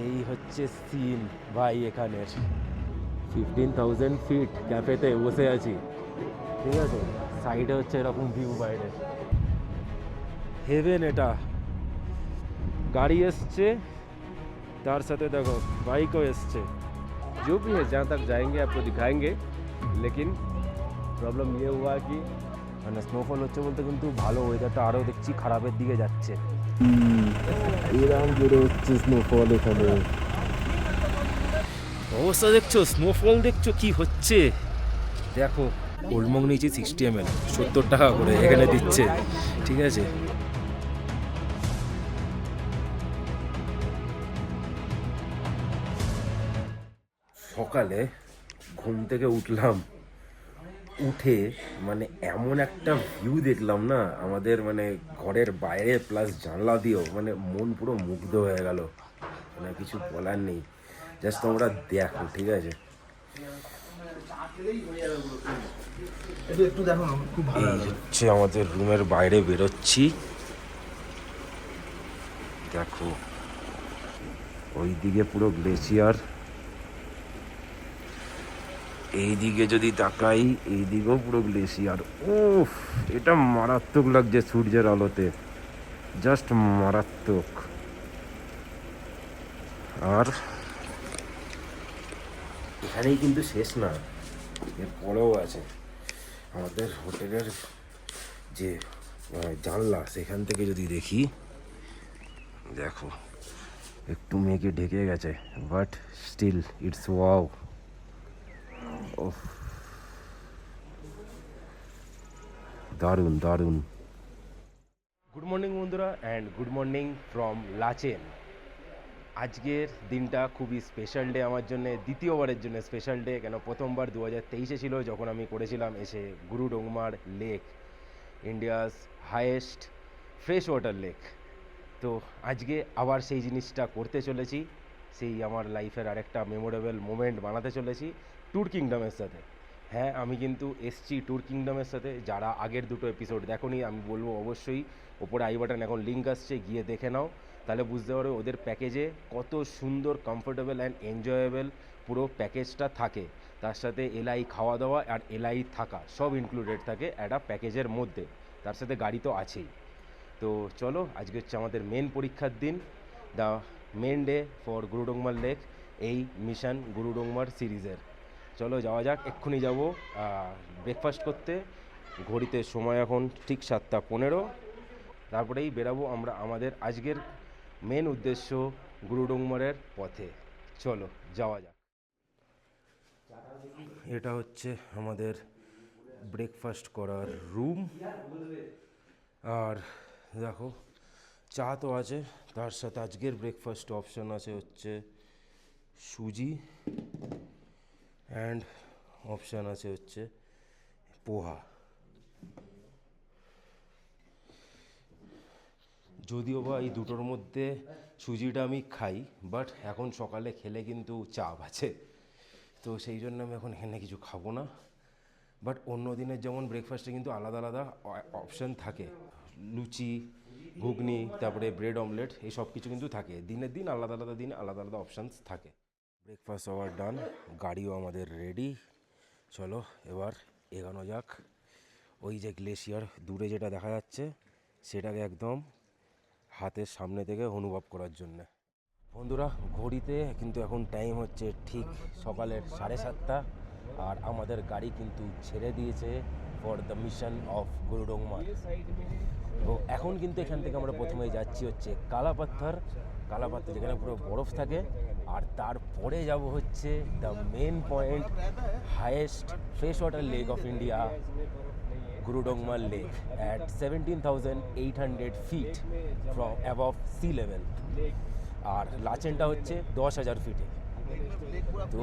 এই হচ্ছে সিন ভাই এখানের 15,000 ফিট ক্যাফেতে বসে আছি, ঠিক আছে। সাইডে হচ্ছে এরকম ভিউ বাইরে, হেভেন। এটা গাড়ি এসছে, तार साथे देखो बाइकও এসছে। जो भी है जहाँ तक जाएंगे आपको दिखाएंगे, लेकिन प्रॉब्लम ये हुआ कि মানে স্নোফল হচ্ছে বলতে কিন্তু ভালো, ওয়েদারটা আরও দেখছি খারাপের দিকে যাচ্ছে। এরকম জোরে হচ্ছে স্নোফল এখানে, অবস্থা দেখছো, স্নোফল দেখছো কি হচ্ছে দেখো। ওল্ডমং নিয়েছি 60 ml 70 টাকা করে এখানে দিচ্ছে, ঠিক আছে। সকালে ঘুম থেকে উঠলাম, উঠে মানে এমন একটা ভিউ দেখলাম না আমাদের মানে ঘরের বাইরে প্লাস জানলা দিয়েও, মানে মন পুরো মুগ্ধ হয়ে গেল, মানে কিছু বলার নেই। জাস্ট তোমরা দেখো, ঠিক আছে। এই হচ্ছে আমাদের রুমের বাইরে বেরোচ্ছি, দেখো ওইদিকে পুরো গ্লেশিয়ার, এইদিকে যদি তাকাই এইদিকেও পুরো গ্লেশিয়ার। উফ, এটা মারাত্মক লাগছে সূর্যের আলোতে, জাস্ট মারাত্মক। আর এখানেই কিন্তু শেষ না, এর পরেও আছে। আমাদের হোটেলের যে জানলা, সেখান থেকে যদি দেখি, দেখো একটু মেঘে ঢেকে গেছে, বাট স্টিল ইটস ওয়াও। দারুণ দারুণ। গুড মর্নিং বন্ধুরা, and good morning from Lachen. আজকের দিনটা খুবই স্পেশাল ডে আমার জন্য, দ্বিতীয়বারের জন্য স্পেশাল ডে। কেন, প্রথমবার 2023-এ ছিল, যখন আমি করেছিলাম এসে Gurudongmar lake, India's highest fresh water lake. তো আজকে আবার সেই জিনিসটা করতে চলেছি, সেই আমার লাইফের আরেকটা মেমোরেবল মোমেন্ট বানাতে চলেছি ট্যুর কিংডমের সাথে। হ্যাঁ, আমি কিন্তু এসছি ট্যুর কিংডমের সাথে। যারা আগের দুটো এপিসোড দেখোনি, আমি বলবো অবশ্যই ওপরে আই বাটন এখন লিঙ্ক আসছে, গিয়ে দেখে নাও, তাহলে বুঝতে পারো ওদের প্যাকেজে কত সুন্দর কমফোর্টেবল অ্যান্ড এনজয়েবল পুরো প্যাকেজটা থাকে। তার সাথে এলআই খাওয়া দাওয়া আর এলআই থাকা সব ইনক্লুডেড থাকে একটা প্যাকেজের মধ্যে, তার সাথে গাড়ি তো আছেই। তো চলো, আজকে হচ্ছে আমাদের মেন পরীক্ষার দিন, the main day for Gurudongmar lake, এই মিশন গুরুডোংমার সিরিজের। চলো যাওয়া যাক, এক্ষুনি যাবো ব্রেকফাস্ট করতে। ঘড়িতে সময় এখন ঠিক 7:15, তারপরেই বেরাবো আমরা আমাদের আজকের মেন উদ্দেশ্য গুরুডোংমারের পথে। চলো যাওয়া যাক। এটা হচ্ছে আমাদের ব্রেকফাস্ট করার রুম। আর দেখো, চা তো আছে, তার সাথে আজকের ব্রেকফাস্ট অপশান আছে হচ্ছে সুজি, অ্যান্ড অপশান আছে হচ্ছে পোহা। যদিও বা এই দুটোর মধ্যে সুজিটা আমি খাই, বাট এখন সকালে খেলে কিন্তু চাপ আছে, তো সেই জন্য আমি এখন এখানে কিছু খাবো না। বাট অন্য দিনের যেমন ব্রেকফাস্টে কিন্তু আলাদা আলাদা অপশান থাকে, লুচি, ঘুগনি, তারপরে ব্রেড অমলেট, এই সব কিছু কিন্তু থাকে। দিনের দিন আলাদা আলাদা দিন আলাদা আলাদা অপশানস থাকে। ব্রেকফাস্ট আওয়ার ডান, গাড়িও আমাদের রেডি। চলো এবার এগোনো যাক। ওই যে গ্লেশিয়ার দূরে যেটা দেখা যাচ্ছে, সেটাকে একদম হাতের সামনে থেকে অনুভব করার জন্যে। বন্ধুরা, ঘড়িতে কিন্তু এখন টাইম হচ্ছে ঠিক সকালের 7:30, আর আমাদের গাড়ি কিন্তু ছেড়ে দিয়েছে ফর দ্য মিশন অফ গুরুডোংমার। তো এখন কিন্তু এখান থেকে আমরা প্রথমে যাচ্ছি হচ্ছে কালাপাত্থর, যেখানে পুরো বরফ থাকে। আর তারপরে যাব হচ্ছে the main point, highest fresh water lake of India, Gurudongmar lake at 17,800 feet from above sea level. আর লাচেনটা হচ্ছে 10,000 ফিটে। তো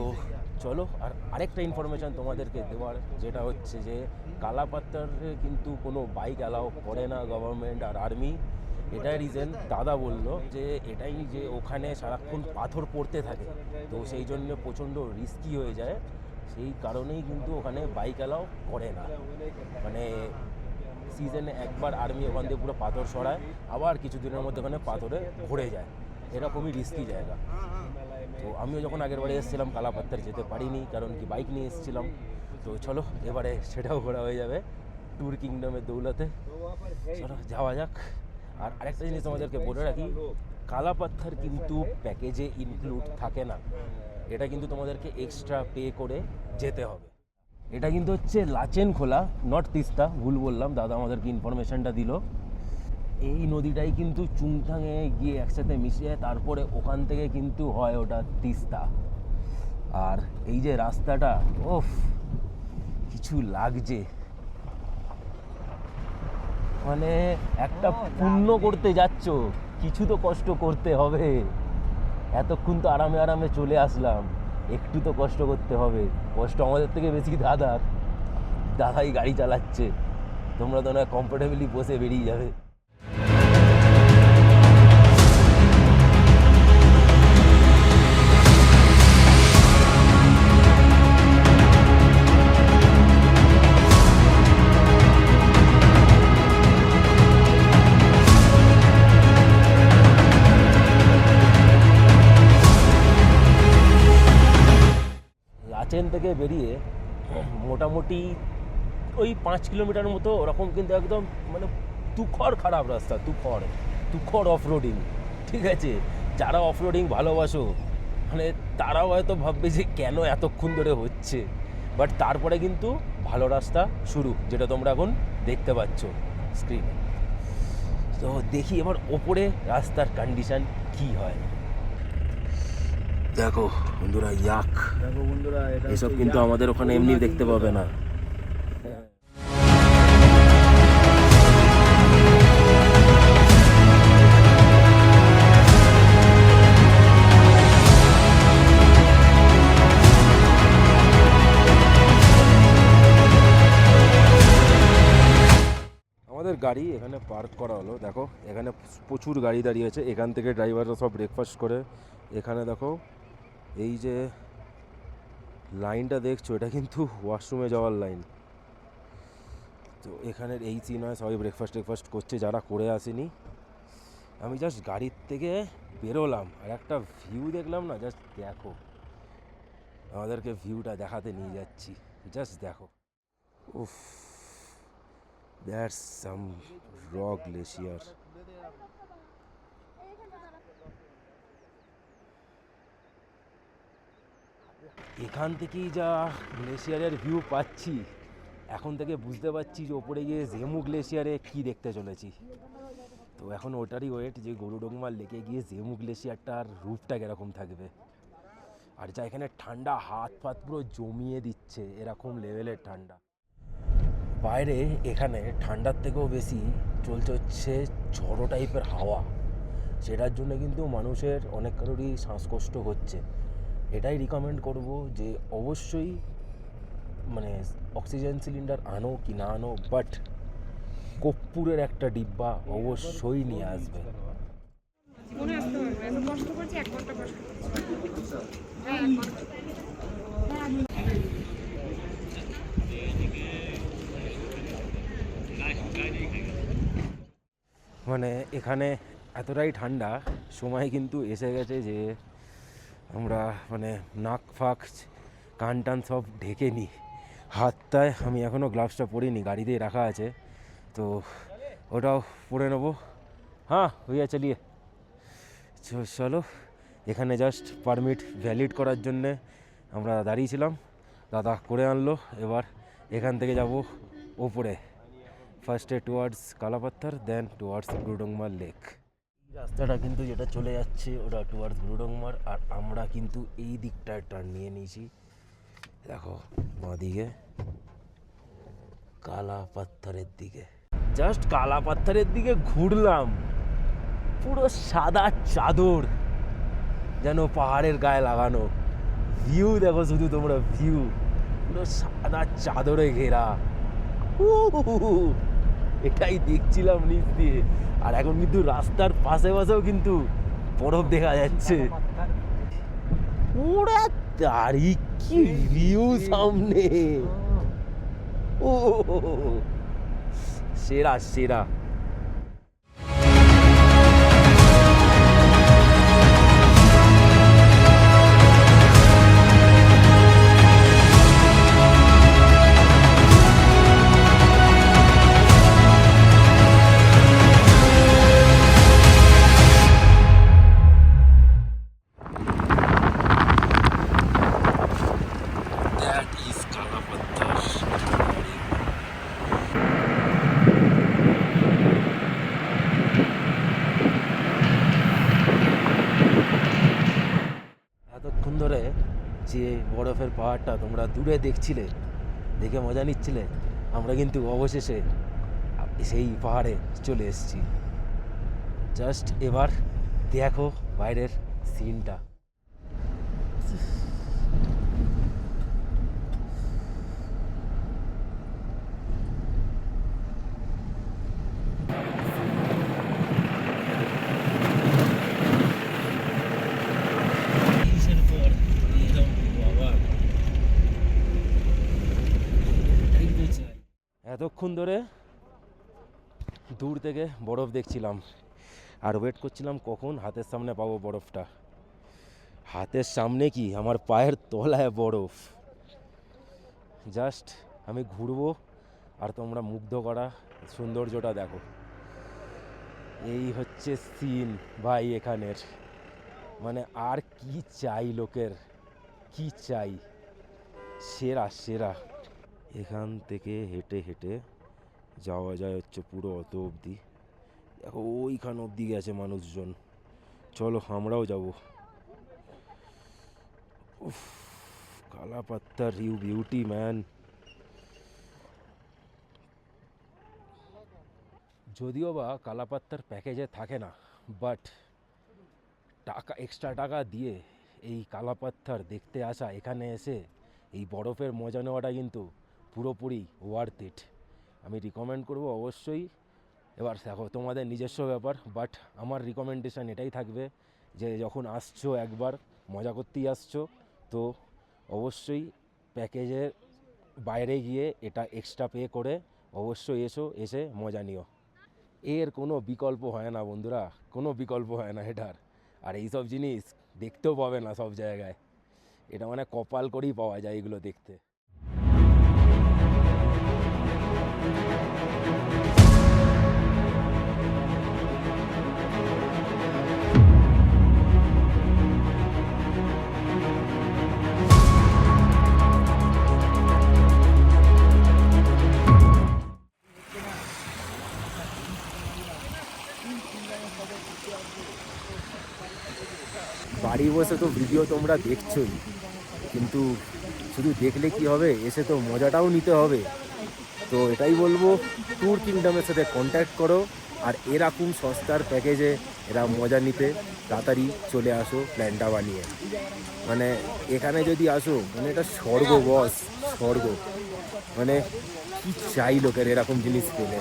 চলো, আর আরেকটা ইনফরমেশান তোমাদেরকে দেওয়ার, যেটা হচ্ছে যে কালাপাত্তারে কিন্তু কোনো বাইক অ্যালাউ করে না গভর্নমেন্ট আর আর্মি। এটাই রিজন, দাদা বলল যে এটাই, যে ওখানে সারাক্ষণ পাথর পড়তে থাকে, তো সেই জন্য প্রচণ্ড রিস্কি হয়ে যায়, সেই কারণেই কিন্তু ওখানে বাইক অ্যালাউ করে না। মানে সিজনে একবার আর্মি ওখান দিয়ে পুরো পাথর সরায়, আবার কিছুদিনের মধ্যে ওখানে পাথরে ভরে যায়। এরকমই রিস্কি জায়গা। তো আমিও যখন আগের বারে এসেছিলাম কালাপাত্থার যেতে পারিনি, কারণ কি বাইক নিয়ে এসেছিলাম। তো চলো এবারে সেটাও ঘোরা হয়ে যাবে ট্যুর কিংডমের দৌলতে। চলো যাওয়া যাক। আর আরেকটা জিনিস তোমাদেরকে বলে রাখি, কালাপাত্থার কিন্তু প্যাকেজে ইনক্লুড থাকে না, এটা কিন্তু তোমাদেরকে এক্সট্রা পে করে যেতে হবে। এটা কিন্তু হচ্ছে লাচেন খোলা, নট তিস্তা, ভুল বললাম, দাদা আমাদেরকে ইনফরমেশনটা দিল। এই নদীটাই কিন্তু চুংথাংয়ে গিয়ে একসাথে মিশে তারপরে ওখান থেকে কিন্তু হয় ওটা তিস্তা। আর এই যে রাস্তাটা, ওফ কিছু লাগছে, মানে একটা পুণ্য করতে যাচ্ছ, কিছু তো কষ্ট করতে হবে। এতক্ষণ তো আরামে আরামে চলে আসলাম, একটু তো কষ্ট করতে হবে। কষ্ট আমাদের থেকে বেশি দাদাই গাড়ি চালাচ্ছে, তোমরা তো না কমফোর্টেবলি বসে বেরিয়ে যাবে। লাচেন থেকে বেরিয়ে মোটামুটি ওই 5 কিলোমিটার মতো ওরকম, কিন্তু একদম মানে তুখর খারাপ রাস্তা, তুখর অফরোডিং। ঠিক আছে, যারা অফরোডিং ভালোবাসো মানে তারাও হয়তো ভাববে যে কেন এতক্ষণ ধরে হচ্ছে, বাট তারপরে কিন্তু ভালো রাস্তা শুরু, যেটা তোমরা এখন দেখতে পাচ্ছ স্ক্রিনে। তো দেখি এবার ওপরে রাস্তার কন্ডিশন কি হয়। দেখো বন্ধুরা, এসব কিন্তু আমাদের ওখানে এমনি দেখতে পাবে না। আমাদের গাড়ি এখানে পার্ক করা হলো। দেখো এখানে প্রচুর গাড়ি দাঁড়িয়ে আছে, এখান থেকে ড্রাইভাররা সব ব্রেকফাস্ট করে। এখানে দেখো এই যে লাইনটা দেখছো, এটা কিন্তু ওয়াশরুমে যাওয়ার লাইন। তো এখানের এই সিন হয়, সবাই ব্রেকফাস্ট করছে যারা করে আসেনি। আমি জাস্ট গাড়ির থেকে বেরোলাম আর একটা ভিউ দেখলাম না, জাস্ট দেখো, আমাদেরকে ভিউটা দেখাতে নিয়ে যাচ্ছি, জাস্ট দেখো। উফ, দ্যাটস সাম রক গ্লেশিয়ার। এখান থেকেই যা গ্লেশিয়ারের ভিউ পাচ্ছি, এখন থেকে বুঝতে পারছি যে ওপরে গিয়ে জেমু গ্লেশিয়ারে কি দেখতে চলেছি। তো এখন ওটারই ওয়েট যে গরুডোংমার লেকে গিয়ে জেমু গ্লেশিয়ারটার রূপটা কীরকম থাকবে। আর যা এখানে ঠান্ডা, হাত ফাত পুরো জমিয়ে দিচ্ছে, এরকম লেভেলের ঠান্ডা। বাইরে এখানে ঠান্ডার থেকেও বেশি চলছে হচ্ছে ঝড়ো টাইপের হাওয়া, সেটার জন্য কিন্তু মানুষের অনেক কারোরই শ্বাসকষ্ট হচ্ছে। এটাই রিকমেন্ড করব যে অবশ্যই মানে অক্সিজেন সিলিন্ডার আনো কি না আনো, বাট কর্পূরের একটা ডিব্বা অবশ্যই নিয়ে আসবে। মানে এখানে এতটাই ঠান্ডা, সময় কিন্তু এসে গেছে যে আমরা মানে নাক ফাক কান টান সব ঢেকে নিই। হাতটায় আমি এখনও গ্লাভসটা পরিনি, গাড়িতেই রাখা আছে, তো ওটাও পরে নেবো। হ্যাঁ হইয়া চালিয়ে চলো। এখানে জাস্ট পারমিট ভ্যালিড করার জন্যে আমরা দাঁড়িয়েছিলাম, দাদা করে আনলো। এবার এখান থেকে যাব ওপরে, ফার্স্টে টুয়ার্ডস কালাপাত্থার, দেন টুয়ার্ডস গরুডোংমার লেক। রাস্তাটা কিন্তু যেটা চলে যাচ্ছে ওটা টুয়ার্ডস গরুডোংমার, আর আমরা কিন্তু এই দিকটায় টার্ন নিয়ে নিয়েছি। দেখো বাঁদিকে কালাপাত্থারের দিকে, জাস্ট কালাপাত্থারের দিকে ঘুরলাম, পুরো সাদা চাদর যেন পাহাড়ের গায়ে লাগানো। ভিউ দেখো শুধু তোমরা, ভিউ পুরো সাদা চাদরে ঘেরা। এটাই দেখছিলাম নিচ দিয়ে। আর এখন কিন্তু রাস্তার পাশে পাশেও কিন্তু বরফ দেখা যাচ্ছে। ওরা দাঁড়ি কি ভিউ সামনে, ও সেরা সেরা। যে বরফের পাহাড়টা তোমরা দূরে দেখছিলে, দেখে মজা নিচ্ছিলে, আমরা কিন্তু অবশেষে সেই পাহাড়ে চলে এসেছি। জাস্ট এবার দেখো বাইরের সিনটা। এতক্ষণ ধরে দূর থেকে বরফ দেখছিলাম আর ওয়েট করছিলাম কখন হাতের সামনে পাবো বরফটা। হাতের সামনে কি, আমার পায়ের তলায় বরফ। জাস্ট আমি ঘুরবো আর তোমরা মুগ্ধ করা সৌন্দর্যটা দেখো। এই হচ্ছে সিন ভাই এখানের, মানে আর কি চাই লোকের, কি চাই, সেরা সেরা। এখান থেকে হেঁটে হেঁটে যাওয়া যায় হচ্ছে পুরো অত অবধি। দেখো ওইখান অবধি গেছে মানুষজন, চলো আমরাও যাবো। উফ, কালা পাত্তার ইউ বিউটি ম্যান। যদিও বা কালাপাত্তার প্যাকেজে থাকে না, বাট টাকা, এক্সট্রা টাকা দিয়ে এই কালাপাত্তার দেখতে আসা, এখানে এসে এই বরফের মজা নেওয়াটা কিন্তু পুরোপুরি ওয়ার্থ ইট। আমি রিকমেন্ড করবো অবশ্যই। এবার দেখো তোমাদের নিজস্ব ব্যাপার, বাট আমার রিকমেন্ডেশন এটাই থাকবে যে যখন আসছো একবার মজা করতেই আসছো, তো অবশ্যই প্যাকেজের বাইরে গিয়ে এটা এক্সট্রা পে করে অবশ্যই এসে মজা নিও। এর কোনো বিকল্প হয় না বন্ধুরা, কোনো বিকল্প হয় না এটার। আর এইসব জিনিস দেখতেও পাবে না সব জায়গায়, এটা মানে কপাল করেই পাওয়া যায় এগুলো দেখতে। বাড়ি বসে তো ভিডিও তোমরা দেখছোই, কিন্তু শুধু দেখলে কি হবে, এসে তো মজাটাও নিতে হবে। তো এটাই বলবো, ট্যুর কিংডমের সাথে কন্ট্যাক্ট করো আর এরকম সস্তার প্যাকেজে এরা মজা নিতে তাড়াতাড়ি চলে আসো প্ল্যানটা বানিয়ে। মানে এখানে যদি আসো, মানে এটা স্বর্গ বস, স্বর্গ। মানে কি চাই লোকের এরকম জিনিস পেলে।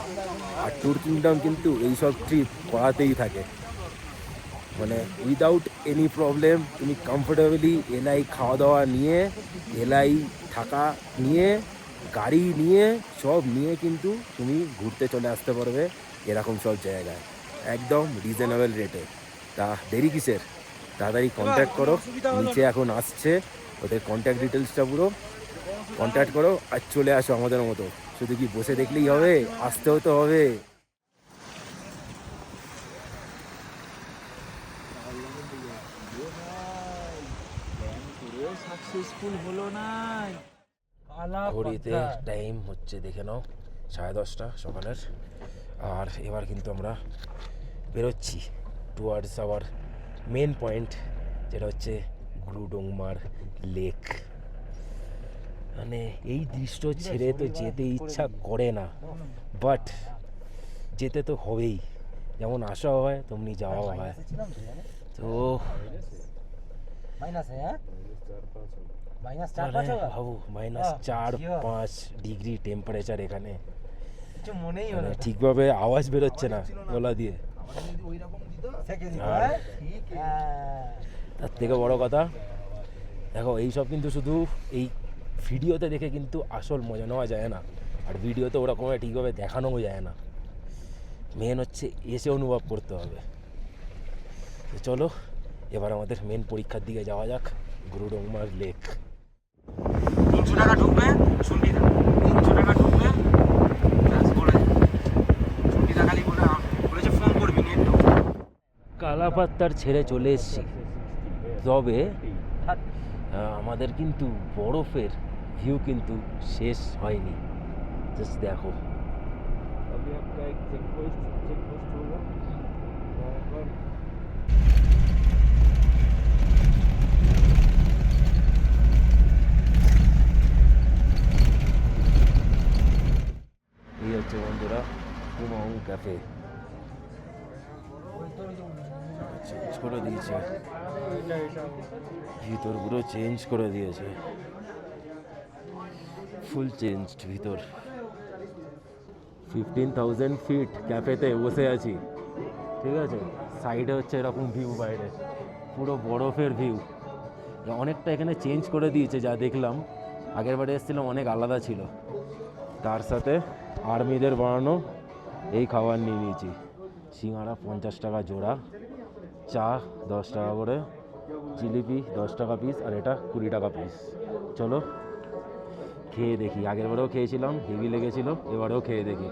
আর ট্যুর কিংডম কিন্তু এইসব ট্রিপ করাতেই থাকে, মানে উইদাউট এনি প্রবলেম। তুমি কমফোর্টেবলি এলাই খাওয়া দাওয়া নিয়ে, এলাই থাকা নিয়ে, গাড়ি নিয়ে, সব নিয়ে কিন্তু তুমি ঘুরতে চলে আসতে পারবে এরকম সব জায়গায়, একদম রিজনেবল রেটে। তা দেরি কিসের, তাড়াতাড়ি কন্ট্যাক্ট করো, নিচে এখন আসছে ওদের কন্ট্যাক্ট ডিটেলসটা, পুরো কন্ট্যাক্ট করো আর চলে আসো আমাদের মতো। শুধু কি বসে দেখলেই হবে, আসতেও তো হবে। সাকসেসফুল হলো না। ঘড়িতে টাইম হচ্ছে দেখে নাও 10:30 সকালের। আর এবার কিন্তু আমরা বেরোচ্ছি টুয়ার্ডস আওয়ার মেন পয়েন্ট, যেটা হচ্ছে গ্রুডংমার লেক। মানে এই দৃশ্য ছেড়ে তো যেতে ইচ্ছা করে না, বাট যেতে তো হবেই। যেমন আসা হয় তেমনি যাওয়া হয়। তো ভাবো -4-5 ডিগ্রি টেম্পারেচার এখানে, ঠিকভাবে আওয়াজ বেরোচ্ছে না গলা দিয়ে। তার থেকে বড় কথা দেখো, এইসব কিন্তু শুধু এই ভিডিওতে দেখে কিন্তু আসল মজা নেওয়া যায় না, আর ভিডিওতে ওরকম ঠিকভাবে দেখানোও যায় না। মেন হচ্ছে এসে অনুভব করতে হবে। তো চলো এবার আমাদের মেন পরীক্ষার দিকে যাওয়া যাক, গ্রুডংমার লেক। 300 টাকা ঢুকবে, 300 টাকা ঢুকবে, খালি বলেছে ফোন করবি নেট। কালাপাত্তার ছেড়ে চলে এসেছি, তবে আমাদের কিন্তু বরফের ভিউ কিন্তু শেষ হয়নি। জাস্ট দেখো, চেঞ্জ করে দিয়েছে, ভিতর পুরো চেঞ্জ করে দিয়েছে, ফুল চেঞ্জড ভিতর। 15,000 ফিট ক্যাফেতে বসে আছি, ঠিক আছে, সাইডে হচ্ছে এরকম ভিউ, বাইরে পুরো বরফের ভিউ। অনেকটা এখানে চেঞ্জ করে দিয়েছে, যা দেখলাম আগের বারে এসেছিলাম অনেক আলাদা ছিল। তার সাথে আর্মিদের বানানো এই খাবার নিয়ে নিয়েছি, সিঙ্গাড়া 50 টাকা জোড়া, চা 10 টাকা করে, জিলিপি 10 টাকা পিস, আর এটা 20 টাকা পিস। চলো খেয়ে দেখি, আগের বারেও খেয়েছিলাম, হেভি লেগেছিল, এবারেও খেয়ে দেখি।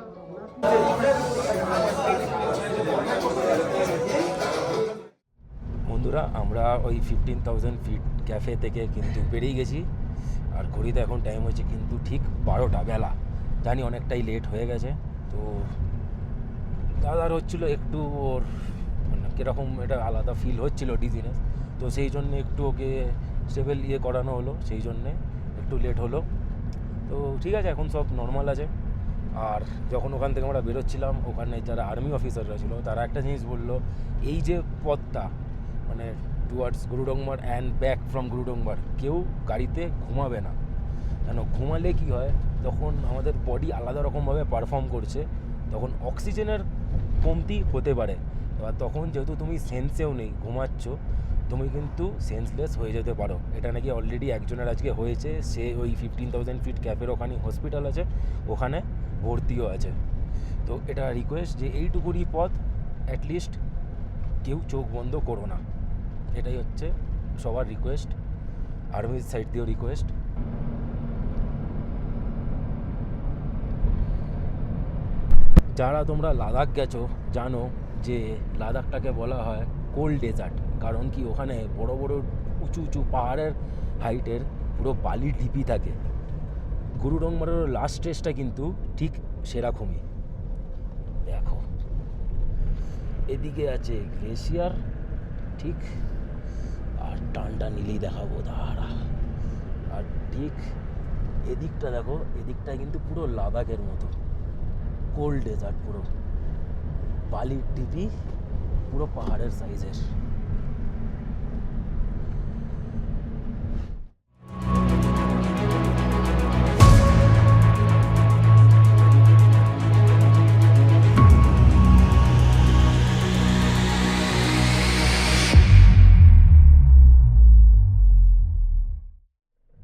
বন্ধুরা, আমরা ওই 15,000 ফিট ক্যাফে থেকে কিন্তু বেরিয়ে গেছি, আর ঘড়িতে এখন টাইম হয়েছে কিন্তু ঠিক 12টা বেলা। জানি অনেকটাই লেট হয়ে গেছে, তো দাদার হচ্ছিলো একটু ওর মানে কীরকম এটা আলাদা ফিল হচ্ছিলো, ডিজিনেস, তো সেই জন্যে একটু ওকে স্টেবল করানো হলো, সেই জন্যে একটু লেট হলো। তো ঠিক আছে, এখন সব নর্মাল আছে। আর যখন ওখান থেকে আমরা বেরোচ্ছিলাম, ওখানে যারা আর্মি অফিসাররা ছিল তারা একটা জিনিস বললো, এই যে পথটা মানে towards Gurudongmar and back from Gurudongmar, কেউ গাড়িতে ঘুমাবে না। কেন ঘুমালে কি হয়, তখন আমাদের বডি আলাদা রকমভাবে পারফর্ম করছে, তখন অক্সিজেনের কমতি হতে পারে। এবার তখন যেহেতু তুমি সেন্সেও নেই, ঘুমাচ্ছ, তুমি কিন্তু সেন্সলেস হয়ে যেতে পারো। এটা নাকি অলরেডি একজনের আজকে হয়েছে, সে ওই 15,000 ফিট ক্যাফের ওখানে হসপিটাল আছে, ওখানে ভর্তিও আছে। তো এটা রিকোয়েস্ট যে এইটুকুনি পথ অ্যাটলিস্ট কেউ চোখ বন্ধ করো না, এটাই হচ্ছে সবার রিকোয়েস্ট, আর্মির সাইড দিয়েও রিকোয়েস্ট। যারা তোমরা লাদাখ গেছো জানো যে লাদাখটাকে বলা হয় কোল্ড ডেজার্ট, কারণ কি ওখানে বড় বড় উঁচু উঁচু পাহাড়ের হাইটের পুরো বালি ঢিপি থাকে। গুরুডংমারের লাস্ট স্টেজটা কিন্তু ঠিক সেরকমই। দেখো এদিকে আছে গ্লেশিয়ার, ঠিক, আর টানটা নিলেই দেখাবো দাঁড়া। আর ঠিক এদিকটা দেখো, এদিকটা কিন্তু পুরো লাদাখের মতো কোল্ড ডেজার্ট, পুরো বালির টিপি, পুরো পাহাড়ের সাইজের।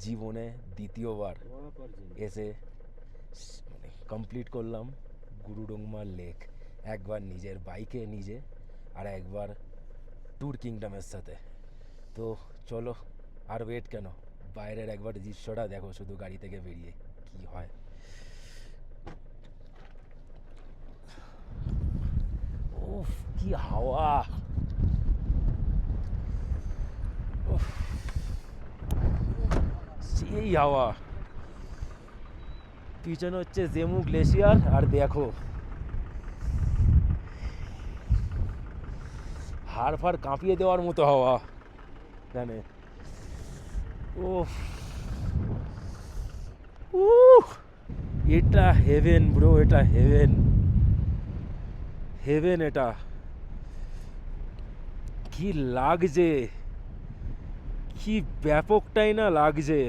জীবনে দ্বিতীয়বার এসে কমপ্লিট করলাম গুরুডংমার লেক, একবার নিজের বাইকে নিজে, আর একবার ট্যুর কিংডমের সাথে। তো চলো আর ওয়েট কেন, বাইরের একবার দৃশ্যটা দেখো শুধু গাড়ি থেকে বেরিয়ে কি হয়। উফ কি হাওয়া, সেই হাওয়া। পিছনে হচ্ছে জেমু গ্লেশিয়ার, আর দেখো হাড় ফাড় কাঁপিয়ে দেওয়ার মতো হাওয়া এখানে। ও এটা হেভেন ব্রো, এটা হেভেন, হেভেন। এটা কি লাগছে, কি ব্যাপকটাই না লাগছে।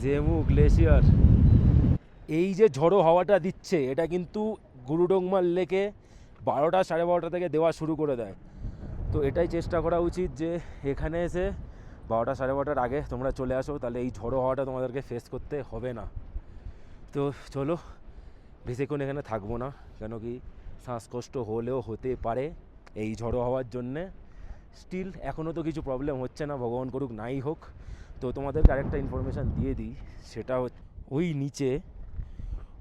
জেমু গ্লেশিয়ার এই যে ঝড়ো হাওয়াটা দিচ্ছে, এটা কিন্তু গুরুডংমার লেকে 12টা 12:30 থেকে দেওয়া শুরু করে দেয়। তো এটাই চেষ্টা করা উচিত যে এখানে এসে 12টা 12:30 আগে তোমরা চলে আসো, তাহলে এই ঝড়ো হাওয়াটা তোমাদেরকে ফেস করতে হবে না। তো চলো বেশিক্ষণ এখানে থাকবো না, কেন কি শ্বাসকষ্ট হলেও হতে পারে এই ঝড়ো হাওয়ার জন্যে। স্টিল এখনও তো কিছু প্রবলেম হচ্ছে না, ভগবান করুক নাই হোক। তো তোমাদেরকে আরেকটা ইনফরমেশান দিয়ে দিই, সেটা ওই নিচে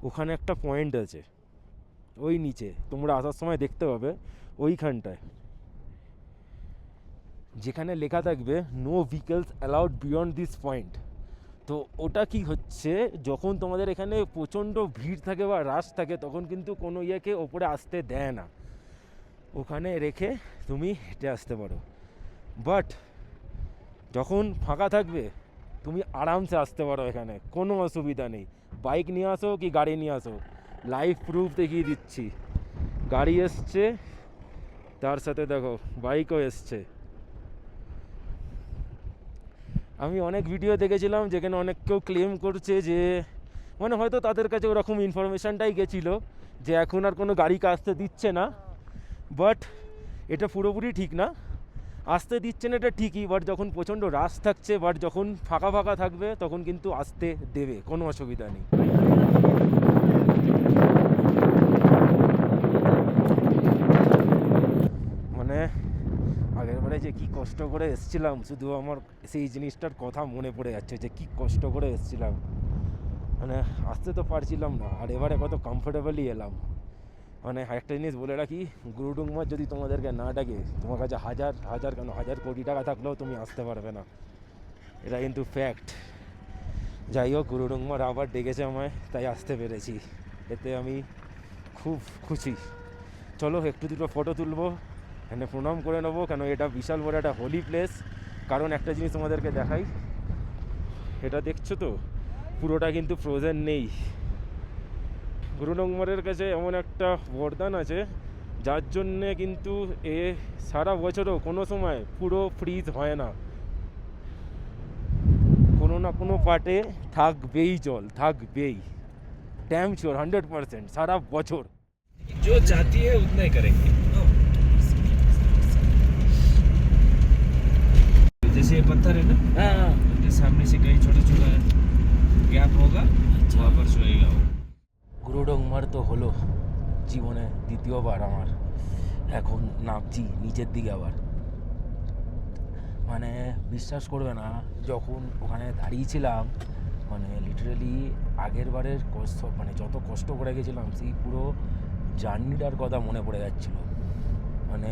ওখানে একটা পয়েন্ট আছে, ওই নিচে তোমরা আসার সময় দেখতে পাবে, ওইখানটায় যেখানে লেখা থাকবে no vehicles allowed beyond this point. তো ওটা কি হচ্ছে, যখন তোমাদের এখানে প্রচণ্ড ভিড় থাকে বা রাশ থাকে, তখন কিন্তু কোনো ইয়েকে ওপরে আসতে দেয় না, ওখানে রেখে তুমি হেঁটে আসতে পারো। বাট যখন ফাঁকা থাকবে তুমি আরামসে আসতে পারো, এখানে কোনো অসুবিধা নেই। বাইক নিয়ে আসো কি গাড়ি নিয়ে আসো, লাইভ প্রুফ দেখিয়ে দিচ্ছি। গাড়ি এসছে, তার সাথে দেখো বাইকও এসছে। আমি অনেক ভিডিও দেখেছিলাম যেখানে অনেক কেউ ক্লেম করছে যে মানে হয়তো তাদের কাছে ওরকম ইনফরমেশানটাই গেছিলো যে এখন আর কোনো গাড়িকে আসতে দিচ্ছে না, বাট এটা পুরোপুরি ঠিক না। আসতে দিচ্ছে না এটা ঠিকই, বাট যখন প্রচণ্ড রাশ থাকছে, বাট যখন ফাঁকা ফাঁকা থাকবে তখন কিন্তু আসতে দেবে, কোনো অসুবিধা নেই। মানে আগের বারে যে কী কষ্ট করে এসেছিলাম, শুধু আমার সেই জিনিসটার কথা মনে পড়ে যাচ্ছে যে কী কষ্ট করে এসেছিলাম, মানে আসতে তো পারছিলাম না, আর এবারে কত কমফোর্টেবলি এলাম। মানে একটা জিনিস বলে রাখি, গুরুডুংমার যদি তোমাদেরকে না ডাকে, তোমার কাছে হাজার কোটি টাকা থাকলেও তুমি আসতে পারবে না, এটা কিন্তু ফ্যাক্ট। যাই হোক, গুরুডুংমার আবার ডেকেছে আমায়, তাই আসতে পেরেছি, এতে আমি খুব খুশি। চলো একটু দুটো ফটো তুলবো, এখানে প্রণাম করে নেবো, কেন এটা বিশাল বড় একটা হোলি প্লেস। কারণ একটা জিনিস তোমাদেরকে দেখাই, এটা দেখছো তো, পুরোটা কিন্তু ফ্রোজেন নেই। গুরুডুংমারের কাছে এমন একটা বরদান আছে যার জন্যে কিন্তু এ সারা বছরও কোনো সময় পুরো ফ্রিজ হয় না, কোনো না কোনো পার্টে থাকবেই, জল থাকবেই, ড্যাম শিওর 100% সারা বছর। जो चाहती है उतना ही करेंगे। जैसे ये पत्थर है ना, হ্যাঁ, उनके सामने से कहीं छोटा छोटा गैप होगा, वहाँ पर सोएगा वो। গুরুডুংমার তো হলো জীবনে দ্বিতীয়বার আমার, এখন নামছি নিচের দিকে আবার। মানে বিশ্বাস করবে না, যখন ওখানে দাঁড়িয়েছিলাম, মানে লিটারেলি আগের বারের কষ্ট, মানে যত কষ্ট করে গেছিলাম সেই পুরো জার্নিটার কথা মনে পড়ে যাচ্ছিলো। মানে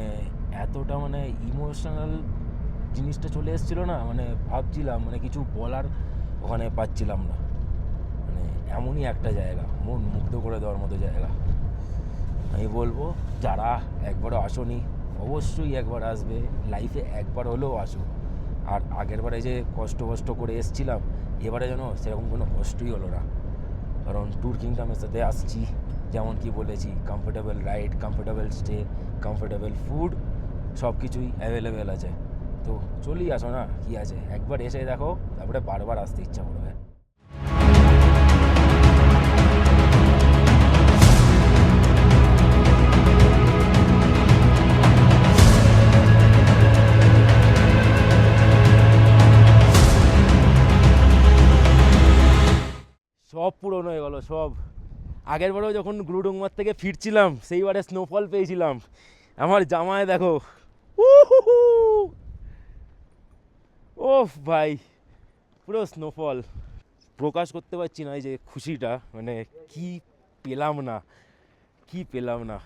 এতটা মানে ইমোশনাল জিনিসটা চলে এসেছিলো না, মানে ভাবছিলাম মানে কিছু বলার ওখানে পাচ্ছিলাম না। মানে এমনই একটা জায়গা, মন মুগ্ধ করে দেওয়ার মতো জায়গা। আমি বলবো যারা একবারও আসোনি, অবশ্যই একবার আসবে, লাইফে একবার হলেও আসো। আর আগের বারে যে কষ্ট করে এসেছিলাম, এবারে যেন সেরকম কোনো কষ্টই হলো না, কারণ ট্যুর কিংডমের সাথে আসছি, যেমন কি বলেছি, comfortable ride, comfortable stay, comfortable food, সব কিছুই অ্যাভেলেবেল আছে। তো চলেই আসো না, কী আছে, একবার এসে দেখো, তারপরে বারবার আসতে ইচ্ছা করবে। সব পূরণ হয়ে গেল সব। আগের বারেও যখন গুরুডুংমার থেকে ফিরছিলাম, সেইবারে স্নোফল পেয়েছিলাম, আমার জামায় দেখো, ওফ ভাই, পুরো স্নোফল। প্রকাশ করতে পারছি না এই যে খুশিটা, মানে কি পেলাম না, কি পেলাম না।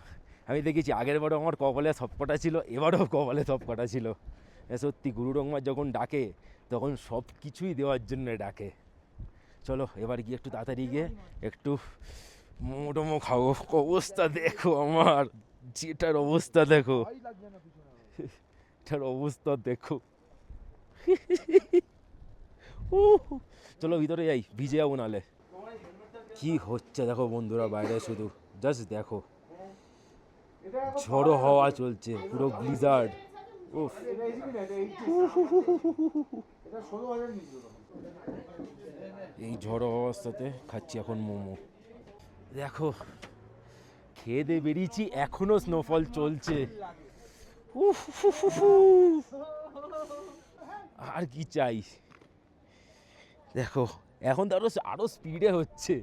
আমি দেখেছি আগের বারেও আমার কপালে সব কটা ছিল, এবারেও কপালে সব কটা ছিল। সত্যি গুরুডুংমার যখন ডাকে তখন সব কিছুই দেওয়ার জন্য ডাকে। চলো এবার গিয়ে একটু তাড়াতাড়ি গিয়ে একটু মোমো খাবো। অবস্থা দেখো আমার, যেটার অবস্থা দেখো, এটার অবস্থা দেখো। চলো ভিতরে যাই, ভিজে যাবো নালে। কি হচ্ছে দেখো বন্ধুরা বাইরে, শুধু জাস্ট দেখো, ঝড়ো হাওয়া চলছে, পুরো ব্লিজার্ড। উফ, এই ঝড়ো অবস্থাতে খাচ্ছি এখন মোমো। দেখো খেয়ে দিয়ে বেরিয়েছি, এখনো স্নোফল চলছে। উফ, উফ, উফ, উফ। আর কি চাই, দেখো এখন তো আরো স্পিডে হচ্ছে।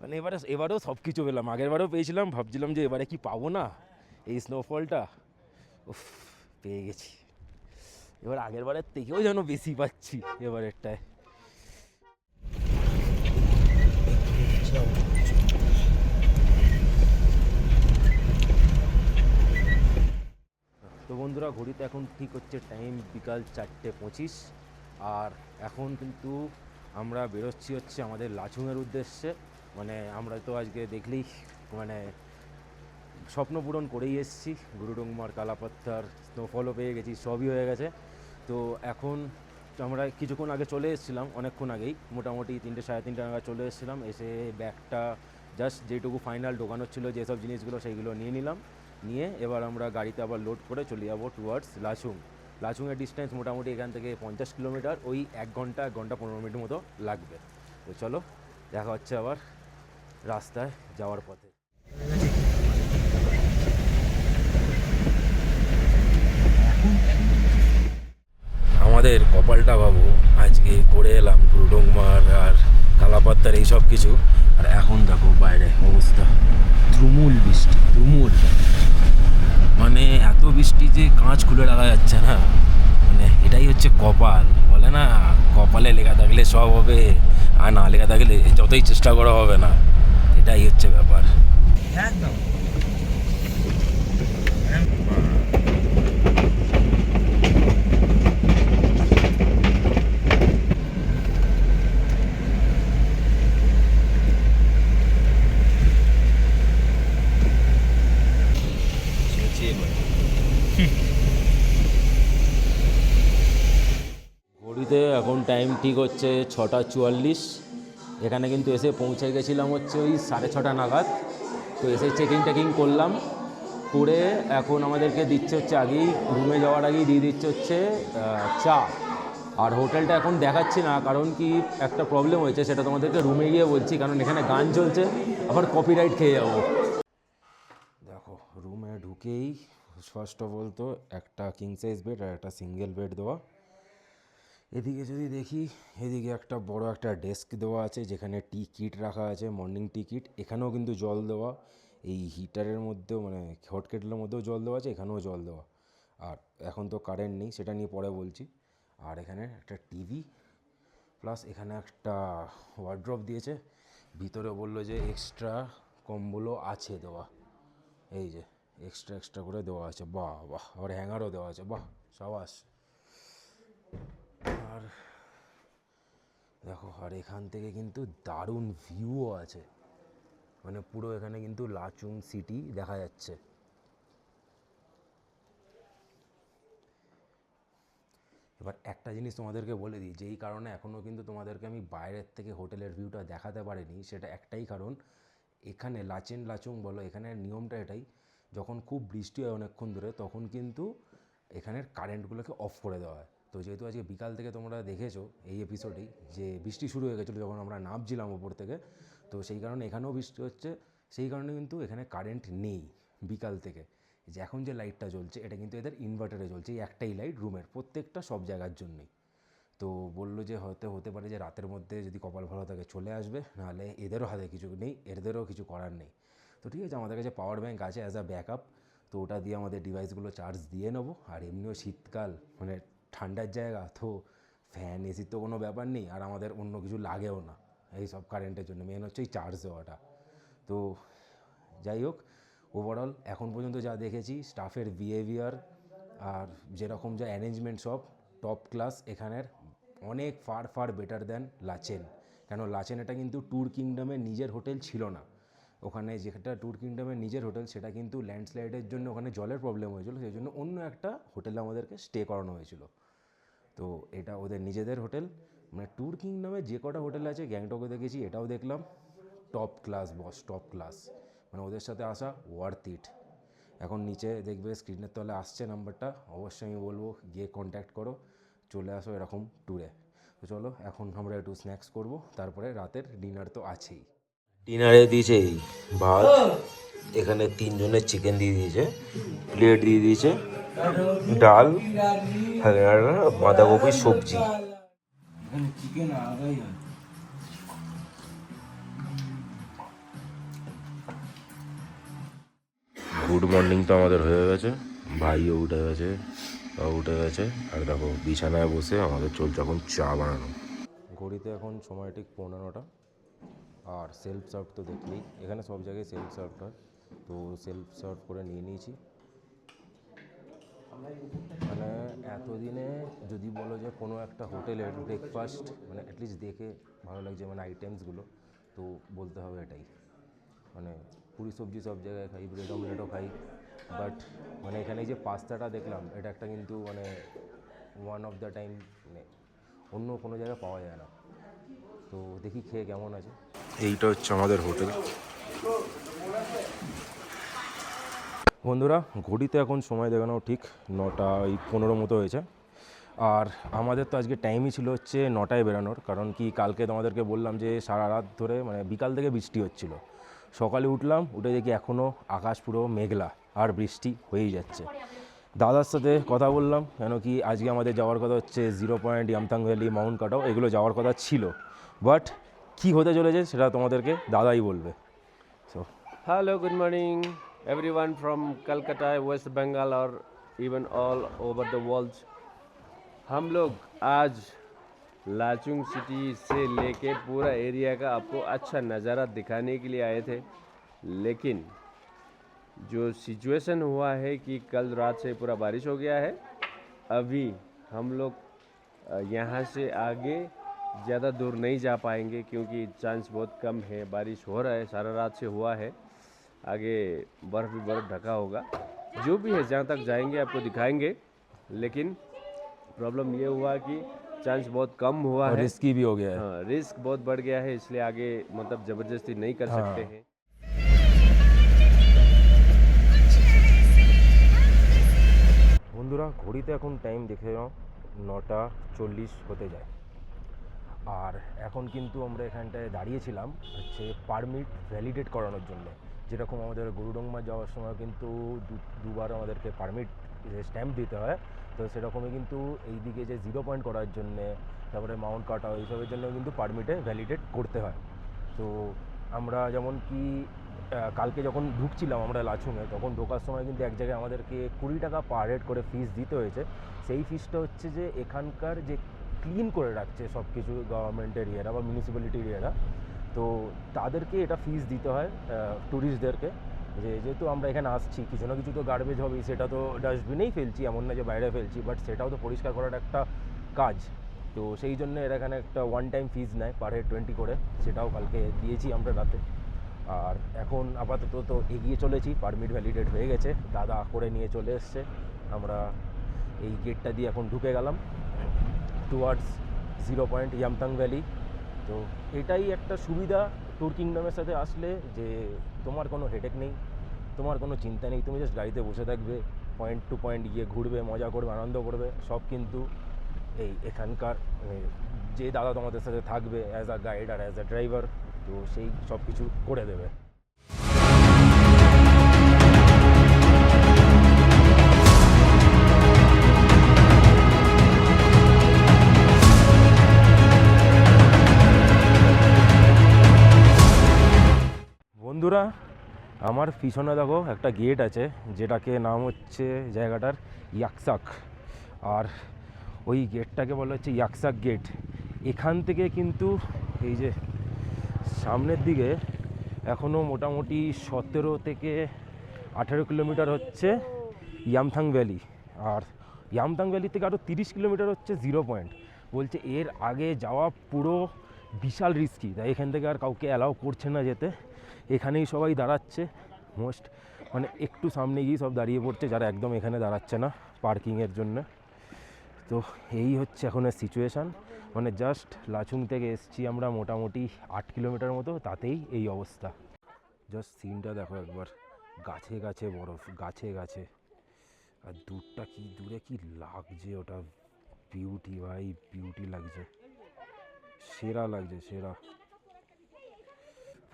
মানে এবারেও সব কিছু পেলাম, আগের বারেও পেয়েছিলাম, ভাবছিলাম যে এবারে কি পাবো না এই স্নোফলটা, উফ পেয়ে গেছি। এবার আগের বারের থেকেও যেন বেশি পাচ্ছি এবারেরটায়। তো বন্ধুরা ঘড়িতে এখন ঠিক হচ্ছে টাইম বিকাল 4:25, আর এখন কিন্তু আমরা বেরোচ্ছি হচ্ছে আমাদের লাচুংয়ের উদ্দেশ্যে। মানে আমরা তো আজকে দেখলেই মানে স্বপ্ন পূরণ করেই এসেছি, গুরুডুংমার, কালাপাত্থার, স্নোফলও পেয়ে গেছি, সবই হয়ে গেছে। তো এখন আমরা কিছুক্ষণ আগে চলে এসেছিলাম, অনেকক্ষণ আগেই, মোটামুটি 3টে সাড়ে 3টে নাগাদ চলে এসেছিলাম। এসে ব্যাগটা জাস্ট যেটুকু ফাইনাল ঢোকানোর ছিল যেসব জিনিসগুলো সেইগুলো নিয়ে নিলাম, নিয়ে এবার আমরা গাড়িতে আবার লোড করে চলে যাবো টুয়ার্ডস লাচুং। লাচুংয়ের ডিস্টেন্স মোটামুটি এখান থেকে 50 কিলোমিটার, ওই 1 ঘন্টা 15 মিনিট মতো লাগবে। তো চলো দেখা হচ্ছে আবার রাস্তায় যাওয়ার পথে। আমাদের কপালটা ভাবো, আজকে করে এলাম গুরুডোংমার আর কালাপাত্তার এই সব কিছু, আর এখন দেখো বাইরে অবস্থা, তুমুল বৃষ্টি, তুমুল মানে এত বৃষ্টি যে কাঁচ খুলে রাখা যাচ্ছে না। মানে এটাই হচ্ছে কপাল, বলে না কপালে লেখা থাকলে সব হবে, আর না লেখা থাকলে যতই চেষ্টা করা হবে না, এটাই হচ্ছে ব্যাপার। একদম ঘড়িতে এখন টাইম ঠিক হচ্ছে 6:44। এখানে কিন্তু এসে পৌঁছে গেছিলাম হচ্ছে ওই 6:30 নাগাদ। তো এসে চেকিং করলাম, করে এখন আমাদেরকে দিচ্ছে হচ্ছে আগেই রুমে যাওয়ার আগেই দিয়ে দিচ্ছে হচ্ছে চা। আর হোটেলটা এখন দেখাচ্ছি না, কারণ কি একটা প্রবলেম হয়েছে, সেটা তোমাদেরকে রুমে গিয়ে বলছি, কারণ এখানে গান চলছে, আবার কপিরাইট খেয়ে যাবো। দেখো রুমে ঢুকেই ফার্স্ট অফ অল তো একটা কিং সাইজ বেড আর একটা সিঙ্গেল বেড দেওয়া। এদিকে যদি দেখি, এদিকে একটা বড় একটা ডেস্ক দেওয়া আছে যেখানে টি কিট রাখা আছে, মর্নিং টি কিট। এখানেও কিন্তু জল দেওয়া, এই হিটারের মধ্যেও মানে হট কেটলের মধ্যেও জল দেওয়া আছে, এখানেও জল দেওয়া। আর এখন তো কারেন্ট নেই, সেটা নিয়ে পরে বলছি। আর এখানে একটা টিভি, প্লাস এখানে একটা ওয়ার্ড্রপ দিয়েছে, ভিতরে বললো যে এক্সট্রা কম্বলও আছে দেওয়া, এই যে এক্সট্রা করে দেওয়া আছে। বাহ বাহ, আবার হ্যাঙ্গারও দেওয়া আছে, বাহ সাবাস। আর দেখো, আর এখান থেকে কিন্তু দারুণ ভিউও আছে, মানে পুরো এখানে কিন্তু লাচুং সিটি দেখা যাচ্ছে। এবার একটা জিনিস তোমাদেরকে বলে দিই, যেই কারণে এখনও কিন্তু তোমাদেরকে আমি বাইরের থেকে হোটেলের ভিউটা দেখাতে পারিনি, সেটা একটাই কারণ, এখানে লাচুং বলো, এখানের নিয়মটা এটাই, যখন খুব বৃষ্টি হয় অনেকক্ষণ ধরে, তখন কিন্তু এখানের কারেন্টগুলোকে অফ করে দেওয়া হয়। তো যেহেতু আজকে বিকাল থেকে তোমরা দেখেছো এই এপিসোডেই যে বৃষ্টি শুরু হয়ে গেছিলো যখন আমরা নামছিলাম ওপর থেকে, তো সেই কারণে এখানেও বৃষ্টি হচ্ছে, সেই কারণে কিন্তু এখানে কারেন্ট নেই বিকাল থেকে। যে এখন যে লাইটটা জ্বলছে এটা কিন্তু এদের ইনভার্টারে জ্বলছে, এই একটাই লাইট রুমের প্রত্যেকটা সব জায়গার জন্যই। তো বললো যে হয়তো হতে পারে যে রাতের মধ্যে যদি কপাল ভালো থাকে চলে আসবে, নাহলে এদেরও হাতে কিছু নেই, এদেরও কিছু করার নেই। তো ঠিক আছে, আমাদের কাছে পাওয়ার ব্যাঙ্ক আছে অ্যাজ আ ব্যাকআপ, তো ওটা দিয়ে আমাদের ডিভাইসগুলো চার্জ দিয়ে নেবো। আর এমনিও শীতকাল, মানে ঠান্ডার জায়গা, তো ফ্যান এসির তো কোনো ব্যাপার নেই, আর আমাদের অন্য কিছু লাগেও না এই সব কারেন্টের জন্য, মেন হচ্ছে এই চার্জ দেওয়াটা। তো যাই হোক, ওভারঅল এখন পর্যন্ত যা দেখেছি, স্টাফের বিহেভিয়ার আর যেরকম যা অ্যারেঞ্জমেন্ট সব টপ ক্লাস। এখানের অনেক ফার বেটার দ্যান লাচেন। কেন লাচেন এটা কিন্তু ট্যুর কিংডমের নিজের হোটেল ছিল না, ওখানে যেটা ট্যুর কিংডমের নিজের হোটেল সেটা কিন্তু ল্যান্ডস্লাইডের জন্য ওখানে জলের প্রবলেম হয়েছিল, সেই জন্য অন্য একটা হোটেলে আমাদেরকে স্টে করানো হয়েছিল। তো এটা ওদের নিজেদের হোটেল, মানে ট্যুর কিংডমে যে কটা হোটেল আছে, গ্যাংটকে দেখেছি, এটাও দেখলাম, টপ ক্লাস বস, টপ ক্লাস, মানে ওদের সাথে আসা ওয়ার্থ ইট। এখন নিচে দেখবে স্ক্রিনের তলে আসছে নাম্বারটা, অবশ্যই আমি বলবো গিয়ে কন্ট্যাক্ট করো, চলে আসো এরকম ট্যুরে। তো চলো এখন আমরা একটু স্ন্যাক্স করব, তারপরে রাতের ডিনার তো আছেই। ডিনারে দিয়েছে এই ভাত, এখানে 3 জনের চিকেন দিয়ে দিয়েছে, প্লেট দিয়ে দিয়েছে, ডাল, বাঁধাকপির সবজি। গুড মর্নিং তো আমাদের হয়ে গেছে, ভাইও উঠে গেছে, উঠে গেছে, আর দেখো বিছানায় বসে আমাদের চলছে এখন চা বানানো। ঘড়িতে এখন সময় ঠিক 9:15, আর সেলফ সার্ভ তো দেখলেই, এখানে সব জায়গায় সেলফ সার্ভ হয়, তো সেলফ সার্ভ করে নিয়ে নিয়েছি। মানে এতদিনে যদি বলো যে কোনো একটা হোটেলের ব্রেকফাস্ট মানে অ্যাটলিস্ট দেখে ভালো লাগছে, মানে আইটেমসগুলো, তো বলতে হবে এটাই। মানে পুরি সবজি সব জায়গায় খাই, ব্রেড অমলেটও খাই, বাট মানে এখানে যে পাস্তাটা দেখলাম, এটা একটা কিন্তু মানে ওয়ান অফ দ্য টাইম, মানে অন্য কোনো জায়গায় পাওয়া যায় না। তো দেখি খেয়ে কেমন আছে। এইটা হচ্ছে আমাদের হোটেল, বন্ধুরা ঘড়িতে এখন সময় দেখানো ঠিক 9:15 মতো হয়েছে। আর আমাদের তো আজকে টাইমই ছিল হচ্ছে 9টায় বেরোনোর, কারণ কি কালকে তোমাদেরকে বললাম যে সারা রাত ধরে মানে বিকাল থেকে বৃষ্টি হচ্ছিল। সকালে উঠলাম, উঠে দেখি এখনও আকাশ পুরো মেঘলা আর বৃষ্টি হয়েই যাচ্ছে। দাদার সাথে কথা বললাম, কেন কি আজকে আমাদের যাওয়ার কথা হচ্ছে 0 পয়েন্ট, ইয়ামথাং ভ্যালি, মাউন্ট কাটাও, এগুলো যাওয়ার কথা ছিল। বাট কি হতে চলেছে সেটা তোমাদেরকে দাদাই বলবে। So Hello, good morning, everyone from Calcutta, West Bengal और even all over the world। हम लोग आज लाचुंग सिटी से लेके पूरा एरिया का आपको अच्छा नज़ारा दिखाने के लिए आए थे, लेकिन जो सिचुएशन हुआ है कि कल रात से पूरा बारिश हो गया है। अभी हम लोग यहाँ से आगे ज़्यादा दूर नहीं जा पाएंगे क्योंकि चांस बहुत कम है। बारिश हो रहा है, सारा रात से हुआ है, आगे बर्फ़ भी बर्फ़ ढका होगा। जो भी है जहाँ तक जाएंगे आपको दिखाएंगे, लेकिन प्रॉब्लम ये हुआ कि चांस बहुत कम हुआ है, रिस्की भी हो गया है। हाँ, रिस्क बहुत बढ़ गया है, इसलिए आगे मतलब ज़बरदस्ती नहीं कर सकते हैं। বন্ধুরা ঘড়িতে এখন টাইম দেখে নাও 9:40 হতে যায়। আর এখন কিন্তু আমরা এখানটায় দাঁড়িয়েছিলাম হচ্ছে পারমিট ভ্যালিডেট করানোর জন্য। যেরকম আমাদের গরুডংমা যাওয়ার সময় কিন্তু দুবার আমাদেরকে পারমিট স্ট্যাম্প দিতে হয়, তো সেরকমই কিন্তু এইদিকে যে 0 পয়েন্ট করার জন্যে, তারপরে মাউন্ট কাটাও, এইসবের জন্য কিন্তু পারমিটে ভ্যালিডেট করতে হয়। তো আমরা যেমন কি কালকে যখন ঢুকছিলাম আমরা লাচুংয়ে, তখন ঢোকার সময় কিন্তু এক জায়গায় আমাদেরকে 20 টাকা পার হেড করে ফিস দিতে হয়েছে। সেই ফিসটা হচ্ছে যে এখানকার যে ক্লিন করে রাখছে সব কিছু গভর্নমেন্টের ইয়েরা বা মিউনিসিপ্যালিটির ইয়েরা, তো তাদেরকে এটা ফিস দিতে হয় ট্যুরিস্টদেরকে। যেহেতু আমরা এখানে আসছি, কিছু না কিছু তো গার্বেজ হবেই, সেটা তো ডাস্টবিনেই ফেলছি, এমন না যে বাইরে ফেলছি, বাট সেটাও তো পরিষ্কার করার একটা কাজ। তো সেই জন্য এরা এখানে একটা ওয়ান টাইম ফিস নেয় পার হেড 20 করে, সেটাও কালকে দিয়েছি আমরা রাতে। আর এখন আপাতত তো এগিয়ে চলেছি, পারমিট ভ্যালিডেট হয়ে গেছে, দাদা করে নিয়ে চলে এসছে। আমরা এই গেটটা দিয়ে এখন ঢুকে গেলাম টুয়ার্ডস 0 পয়েন্ট ইয়ামথাং ভ্যালি। তো এটাই একটা সুবিধা ট্যুর কিংডমের সাথে আসলে, যে তোমার কোনো হেডেক নেই, তোমার কোনো চিন্তা নেই, তুমি জাস্ট গাড়িতে বসে থাকবে, পয়েন্ট টু পয়েন্ট গিয়ে ঘুরবে, মজা করবে, আনন্দ করবে, সব কিন্তু এই এখানকার যে দাদা তোমাদের সাথে থাকবে অ্যাজ আ গাইড আর অ্যাজ আ ড্রাইভার, তো সেই সব কিছু করে দেবে। বন্ধুরা আমার পিছনে দেখো একটা গেট আছে, যেটাকে নাম হচ্ছে জায়গাটার ইয়াকসাক, আর ওই গেটটাকে বলা হচ্ছে ইয়াকসাক গেট। এখান থেকে কিন্তু এই যে সামনের দিকে এখনও মোটামুটি 17 থেকে 18 কিলোমিটার হচ্ছে ইয়ামথাং ভ্যালি, আর ইয়ামথাং ভ্যালি থেকে আরও 30 কিলোমিটার হচ্ছে 0 পয়েন্ট। বলছে এর আগে যাওয়া পুরো বিশাল রিস্কি, তাই এখান থেকে আর কাউকে অ্যালাউ করছে না যেতে। এখানেই সবাই দাঁড়াচ্ছে, মোস্ট মানে একটু সামনে গিয়ে সব দাঁড়িয়ে পড়ছে, যারা একদম এখানে দাঁড়াচ্ছে না পার্কিংয়ের জন্য। তো এই হচ্ছে এখনের সিচুয়েশান, মানে জাস্ট লাচুং থেকে এসছি আমরা মোটামুটি 8 কিলোমিটার মতো, তাতেই এই অবস্থা। জাস্ট সিনটা দেখো একবার, গাছে গাছে বরফ, গাছে গাছে, আর দূরে কি লাগছে ওটা, বিউটি ভাই, বিউটি লাগছে, সেরা লাগছে, সেরা।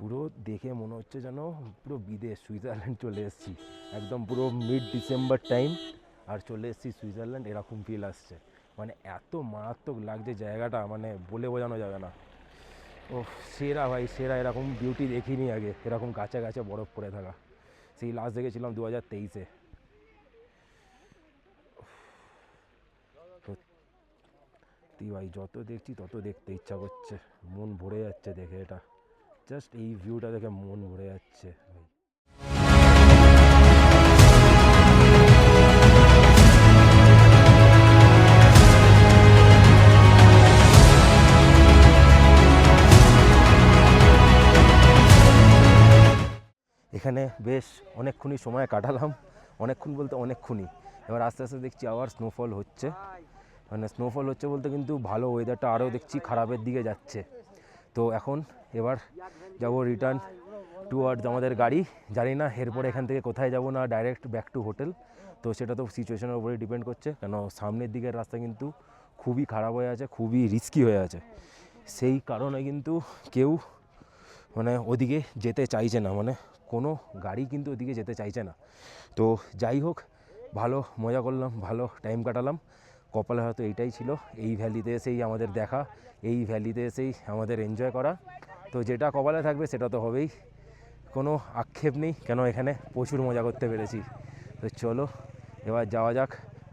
পুরো দেখে মনে হচ্ছে যেন পুরো বিদেশ, সুইজারল্যান্ড চলে এসেছি, একদম পুরো মিড ডিসেম্বর টাইম আর চলে এসেছি সুইজারল্যান্ড, এরকম ফিল আসছে। মানে এত মারাত্মক লাগছে জায়গাটা, মানে বলে বোঝানো যাবে না। ও সেরা ভাই, সেরা, এরকম বিউটি দেখিনি আগে, এরকম গাছে গাছে বরফ পড়ে থাকা। সেই লাস্ট দেখেছিলাম 2023-এ। সত্যি ভাই, যত দেখছি তত দেখতে ইচ্ছা করছে, মন ভরে যাচ্ছে দেখে এটা, জাস্ট এই ভিউটা দেখে মন ভরে যাচ্ছে ভাই। এখানে বেশ অনেকক্ষণই সময় কাটালাম, অনেকক্ষণ বলতে অনেকক্ষণই। এবার আস্তে আস্তে দেখছি আবার স্নোফল হচ্ছে, মানে স্নোফল হচ্ছে বলতে কিন্তু ভালো, ওয়েদারটা আরও দেখছি খারাপের দিকে যাচ্ছে। তো এখন এবার যাব রিটার্ন টুয়ার্ডস আমাদের গাড়ি। জানি না এরপরে এখান থেকে কোথায় যাব, না ডাইরেক্ট ব্যাক টু হোটেল। তো সেটা তো সিচুয়েশনের উপরে ডিপেন্ড করছে, কেন সামনের দিকের রাস্তা কিন্তু খুবই খারাপ হয়ে আছে, খুবই রিস্কি হয়ে আছে। সেই কারণে কিন্তু কেউ মানে ওদিকে যেতে চাইছে না, মানে কোনো গাড়ি কিন্তু ওদিকে যেতে চাইছে না। তো যাই হোক, ভালো মজা করলাম, ভালো টাইম কাটালাম। কপালে হয়তো এইটাই ছিল, এই ভ্যালিতে এসেই আমাদের দেখা, এই ভ্যালিতে এসেই আমাদের এনজয় করা। তো যেটা কপালে থাকবে সেটা তো হবেই, কোনো আক্ষেপ নেই, কেন এখানে প্রচুর মজা করতে পেরেছি। তো চলো এবার যাওয়া যাক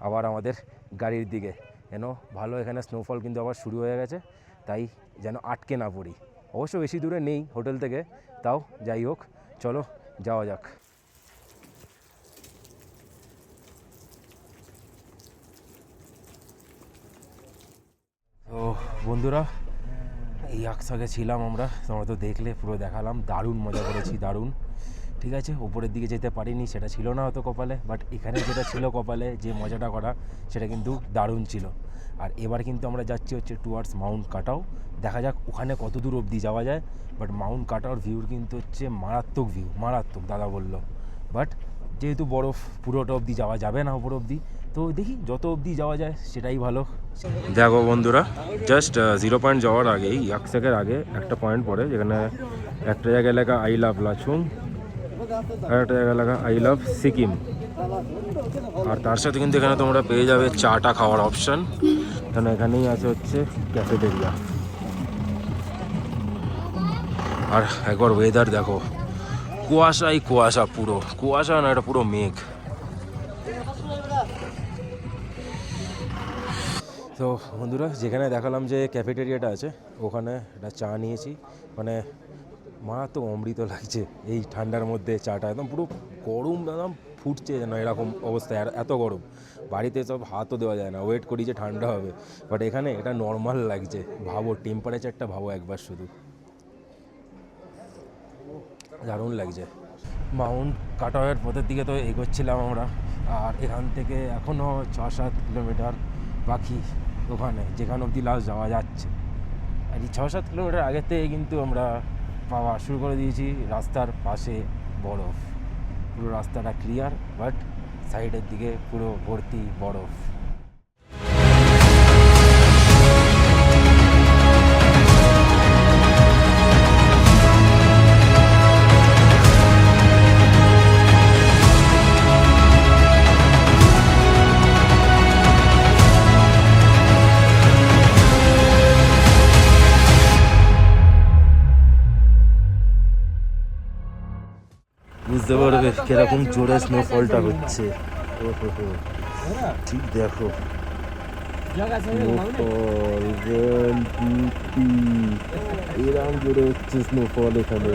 আবার আমাদের গাড়ির দিকে। যেন ভালো এখানে স্নোফল কিন্তু আবার শুরু হয়ে গেছে, তাই যেন আটকে না পড়ি। অবশ্য বেশি দূরে নেই হোটেল থেকে, তাও যাই হোক চলো যাওয়া যাক। তো বন্ধুরা, এই আকসাকে ছিলাম আমরা, তোমরা তো দেখলে, পুরো দেখালাম, দারুণ মজা করেছি, দারুণ। ঠিক আছে, উপরের দিকে যেতে পারিনি, সেটা ছিল না হয়তো কপালে, বাট এখানে যেটা ছিল কপালে, যে মজাটা করা, সেটা কিন্তু দারুণ ছিল। আর এবার কিন্তু আমরা যাচ্ছি হচ্ছে টুয়ার্ডস মাউন্ট কাটাও। দেখা যাক ওখানে কত দূর অবধি যাওয়া যায়। বাট মাউন্ট কাটাওর ভিউর কিন্তু হচ্ছে মারাত্মক ভিউ, মারাত্মক দাদা বললো। বাট যেহেতু বরফ, পুরোটা অবধি যাওয়া যাবে না উপর অবধি, তো দেখি যত অবধি যাওয়া যায় সেটাই ভালো। দেখো বন্ধুরা, জাস্ট 0 পয়েন্ট যাওয়ার আগেই, ইয়াকসাকের আগে একটা পয়েন্ট পড়ে, যেখানে একটা জায়গায় লেখা আই লাভ লাচুং, আর একটা জায়গায় লেখা আই লাভ সিকিম। আর তার সাথে কিন্তু এখানে তোমরা পেয়ে যাবে চাটা খাওয়ার অপশান, কারণ এখানেই আছে হচ্ছে ক্যাফেটেরিয়া। আর একবার ওয়েদার দেখো, কুয়াশাই কুয়াশা, পুরো কুয়াশা না, এটা পুরো মেঘ। তো বন্ধুরা, যেখানে দেখালাম যে ক্যাফেটেরিয়াটা আছে, ওখানে একটা চা নিয়েছি। মানে মারাত্মক অমৃত লাগছে এই ঠান্ডার মধ্যে। চাটা একদম পুরো গরম, একদম ফুটছে যেন, এরকম অবস্থায়, এত গরম। বাড়িতে সব হাতও দেওয়া যায় না, ওয়েট করি যে ঠান্ডা হবে, বাট এখানে এটা নর্মাল লাগছে। ভাবো টেম্পারেচারটা, ভাবো একবার শুধু, দারুণ লাগছে। মাউন্ট কাটাওয়ের পথের দিকে তো এগোচ্ছিলাম আমরা, আর এখান থেকে এখনও 6-7 কিলোমিটার বাকি ওখানে, যেখানে অবধি লাস্ট যাওয়া যাচ্ছে। আর এই 6-7 কিলোমিটার আগের থেকে কিন্তু আমরা পাওয়া শুরু করে দিয়েছি রাস্তার পাশে বরফ। পুরো রাস্তাটা ক্লিয়ার, বাট সাইডের দিকে পুরো ভর্তি বরফ। বুঝতে পারবে কিরকম জোরে স্নোফলটা হচ্ছে। ঠিক দেখো, এরকম জোরে হচ্ছে স্নোফল এখানে।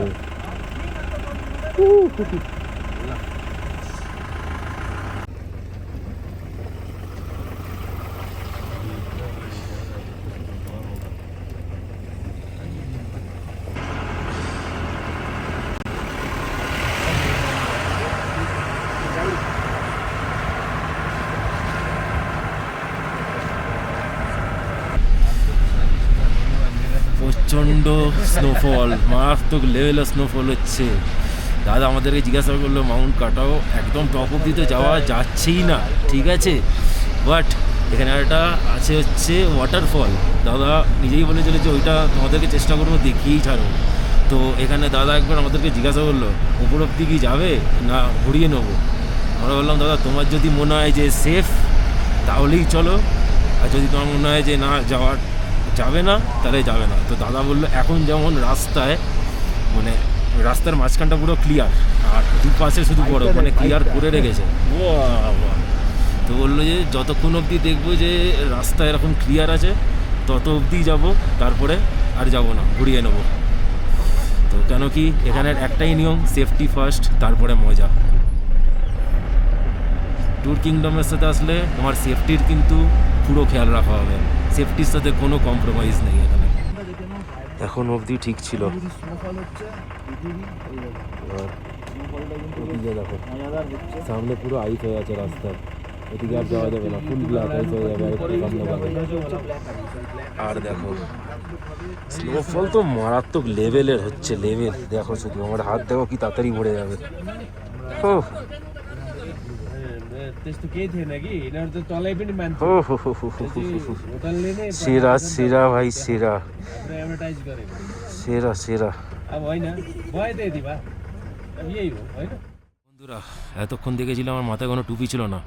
প্রচণ্ড স্নোফল, মারাত্মক লেভেলের স্নোফল হচ্ছে। দাদা আমাদেরকে জিজ্ঞাসা করলো মাউন্ট কাটাও একদম টপ অব্দি তো যাওয়া যাচ্ছেই না, ঠিক আছে, বাট এখানে একটা আছে হচ্ছে ওয়াটারফল। দাদা নিজেই বলে চলে যে ওইটা তোমাদেরকে চেষ্টা করবো দেখিয়েই ছাড়ো। তো এখানে দাদা একবার আমাদেরকে জিজ্ঞাসা করলো উপর অব্দি কি যাবে না ঘুরিয়ে নেবো। আমরা বললাম দাদা তোমার যদি মনে হয় যে সেফ তাহলেই চলো, আর যদি তোমার মনে হয় যে না যাবে না তাহলে যাবে না। তো দাদা বললো এখন যেমন রাস্তায়, মানে রাস্তার মাঝখানটা পুরো ক্লিয়ার, আর দুপাশে শুধু বড়, মানে ক্লিয়ার করে রেখেছে। তো বললো যে যতক্ষণ অবধি দেখবো যে রাস্তা এরকম ক্লিয়ার আছে তত অবধি যাবো, তারপরে আর যাবো না, ঘুরিয়ে নেবো। তো কেন কি এখানের একটাই নিয়ম, সেফটি ফার্স্ট, তারপরে মজা। ট্যুর কিংডমের সাথে আসলে তোমার সেফটির কিন্তু পুরো খেয়াল রাখা হবে, সেফটির সাথে কোনো কম্প্রোমাইজ নেই এখানে। এখন অবধি ঠিক ছিল, দেখো সামনে পুরো আইস হয়ে আছে রাস্তা, এদিকে আর যাওয়া যাবে না, ফুল ব্ল্যাক আইস হয়ে যাবে একটু সামনে যাবে। আর দেখো স্নোফল তো মারাত্মক লেভেলের হচ্ছে, লেভেল দেখো শুধু, আমার হাত দেখো কি তাড়াতাড়ি ভরে যাবে। ও त्यस्तो केही थिएन कि यिनीहरू त तलै पनि मान्छे हो हो हो हो हो हो हो। होटलले नै सेरा सेरा भाई सेरा हाम्रो एडभर्टाइज गरेको सेरा सेरा। अब होइन भयो त यति भए अब यही हो होइन। বন্ধুরা এতক্ষণ দেখেছিলাম আমার মাথায় কোনো টুপি ছিল না,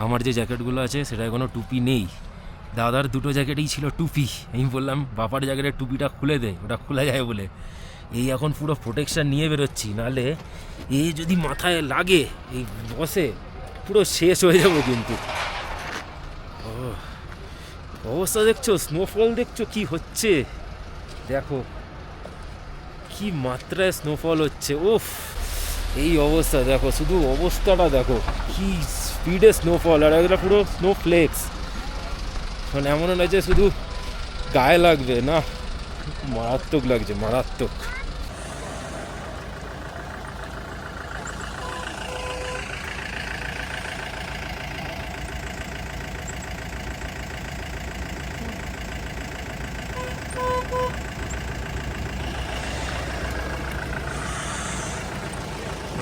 আমার যে জ্যাকেটগুলো আছে সেটায় কোনো টুপি নেই। দাদার দুটো জ্যাকেটেই ছিল টুপি, আমি বললাম বাপার জ্যাকেটের টুপিটা খুলে দে, ওটা খোলা যায় বলে। এই এখন পুরো প্রোটেকশান নিয়ে বেরোচ্ছি, নাহলে এই যদি মাথায় লাগে এই বসে পুরো শেষ হয়ে যাবো কিন্তু। অবস্থা দেখছো, স্নোফল দেখছো কি হচ্ছে, দেখো কি মাত্রায় স্নোফল হচ্ছে। ওফ এই অবস্থা দেখো, শুধু অবস্থাটা দেখো কি স্পিডে স্নোফল, আর এগুলো পুরো স্নো ফ্লেক্স, মানে এমন না যে শুধু গায়ে লাগবে, না মারাত্মক লাগছে, মারাত্মক।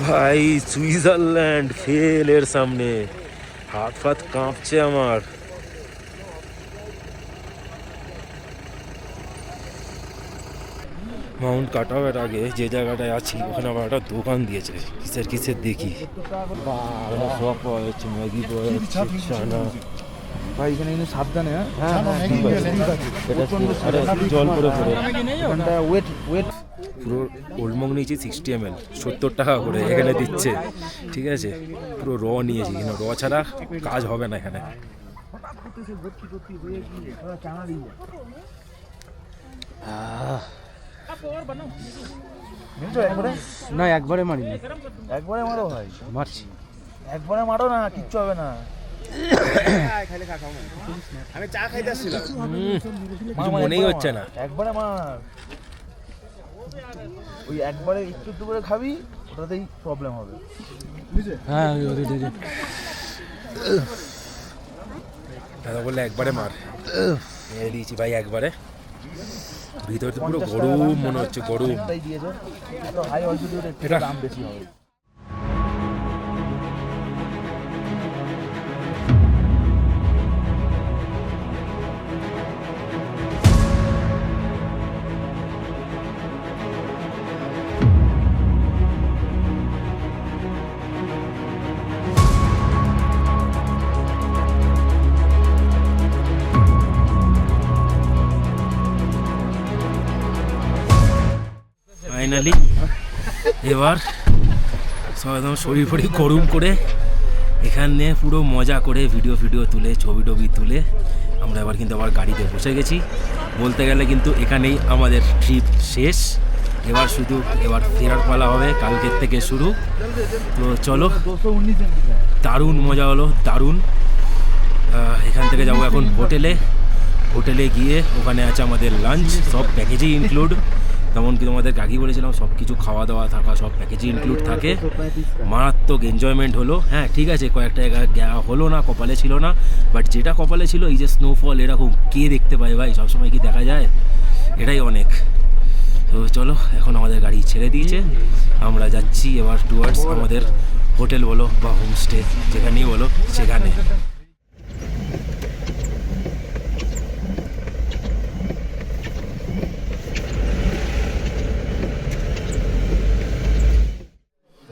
ভাই সুইজারল্যান্ড ফেল এর সামনে, হাত ফাত কাঁপছে আমার। মাউন্ট কাটাওয়ের আগে যে জায়গাটায় আছি ওখানে আবার একটা দোকান দিয়েছে কিসের কিসের দেখি, সব পাওয়া যাচ্ছে, ম্যাগি পাওয়া যাচ্ছে, চানা। ভাই এখানে কিন্তু সাবধানে, হ্যাঁ জল করে পড়ে ওয়েট ওয়েট পুরো ওল্ডমং নিয়েছি 60 ml 70 টাকা করে এখানে দিচ্ছে, ঠিক আছে। পুরো র নিয়েছি, এখানে র ছাড়া কাজ হবে না এখানে। না একবারে মারিনি, একবারে মারো ভাই, মারছি একবারে মারো না, কিচ্ছু হবে না। আমি চা খাইতে আসছিলাম, কিছু মনেই হচ্ছে না। একবারে মার, ওই একবারে একটু একটু করে খাবি, ওটাতেই প্রবলেম হবে। হ্যাঁ দাদা বললে একবারে মার, মেরে দিয়েছি ভাই একবারে। ভিতরে তো পুরো গরম মনে হচ্ছে, গরম। তাই দিয়েছো, এত হাই অলসিটির একটু এটা- দাম বেশি হবে। ফাইনালি এবার সব একদম শরীর ফড়ি গরম করে এখানে পুরো মজা করে ভিডিও তুলে ছবি টবি তুলে আমরা এবার কিন্তু আবার গাড়িতে বসে গেছি। বলতে গেলে কিন্তু এখানেই আমাদের ট্রিপ শেষ, এবার ফেরার পালা হবে কালকের থেকে শুরু। তো চলো, দারুণ মজা হলো, দারুণ। এখান থেকে যাবো এখন হোটেলে গিয়ে ওখানে আছে আমাদের লাঞ্চ, সব প্যাকেজেই ইনক্লুড। তেমনকি তোমাদের আগে বলেছিলাম সব কিছু খাওয়া দাওয়া থাকা সব প্যাকেজে ইনক্লুড থাকে। মারাত্মক এনজয়মেন্ট হলো। হ্যাঁ ঠিক আছে, কয়েকটা জায়গা হলো না, কপালে ছিল না, বাট যেটা কপালে ছিল এই যে স্নোফল, এরকম কে দেখতে পায় ভাই, সবসময় কি দেখা যায়, এটাই অনেক। তো চলো, এখন আমাদের গাড়ি ছেড়ে দিয়েছে, আমরা যাচ্ছি এবার টুয়ার্ডস আমাদের হোটেল বলো বা হোমস্টে যেখানেই বলো সেখানে।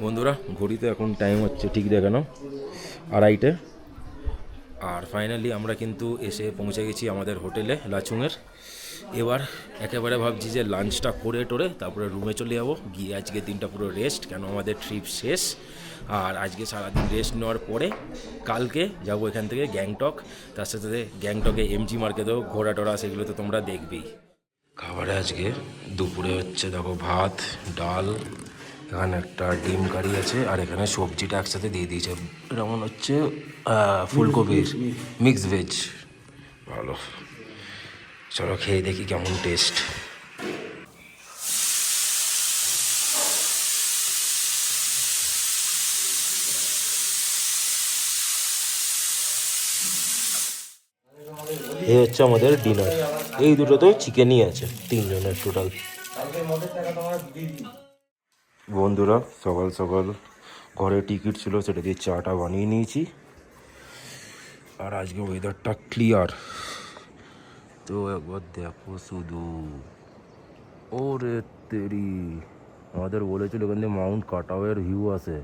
বন্ধুরা ঘড়িতে এখন টাইম হচ্ছে ঠিক দেখানো 2:30, আর ফাইনালি আমরা কিন্তু এসে পৌঁছে গেছি আমাদের হোটেলে লাচুংয়ের। এবার একেবারে ভাবছি যে লাঞ্চটা করে টোরে তারপরে রুমে চলে যাবো, গিয়ে আজকের দিনটা পুরো রেস্ট, কেন আমাদের ট্রিপ শেষ। আর আজকে সারাদিন রেস্ট নেওয়ার পরে কালকে যাবো এখান থেকে গ্যাংটক, তার সাথে সাথে গ্যাংটকে এমজি মার্কেটেও ঘোরা টোরা, সেগুলো তো তোমরা দেখবেই। খাবারে আজকে দুপুরে হচ্ছে দেখো ভাত ডাল, এখানে একটা ডিম কারি আছে, আর এখানে সবজিটা একসাথে দিয়ে দিয়েছে, এটা মনে হচ্ছে ফুলকপির মিক্স ভেজ। ভালো, চলো খেয়ে দেখি কেমন টেস্ট। এই হচ্ছে আমাদের ডিনার। এই দুটোতেও চিকেনই আছে, 3 জনের টোটাল। বন্ধুরা সকাল সকাল ঘরে টিকিট ছিল, সেটা দিয়ে চাটা বানিয়ে নিয়েছি। আর আজকে ওয়েদারটা ক্লিয়ার, তো একবার দেখো শুধু। ওরে তেরি, আমাদের বলেছিল এখান থেকে মাউন্ট কাটাওয়ের ভিউ আছে,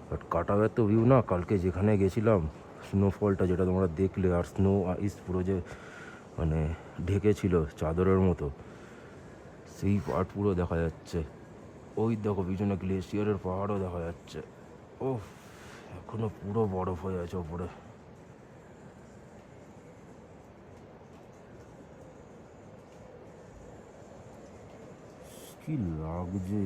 বাট কাটাওয়ের তো ভিউ না, কালকে যেখানে গেছিলাম স্নোফলটা যেটা তোমরা দেখলে, আর স্নো আইস পুরো যে মানে ঢেকেছিল চাদরের মতো, সেই পার্ট পুরো দেখা যাচ্ছে। ওই দেখো পিছনে গ্লেশিয়ারের পাহাড়ও দেখা যাচ্ছে। ও এখনো পুরো বরফ হয়ে আছে ওপরে। কি লাগছে।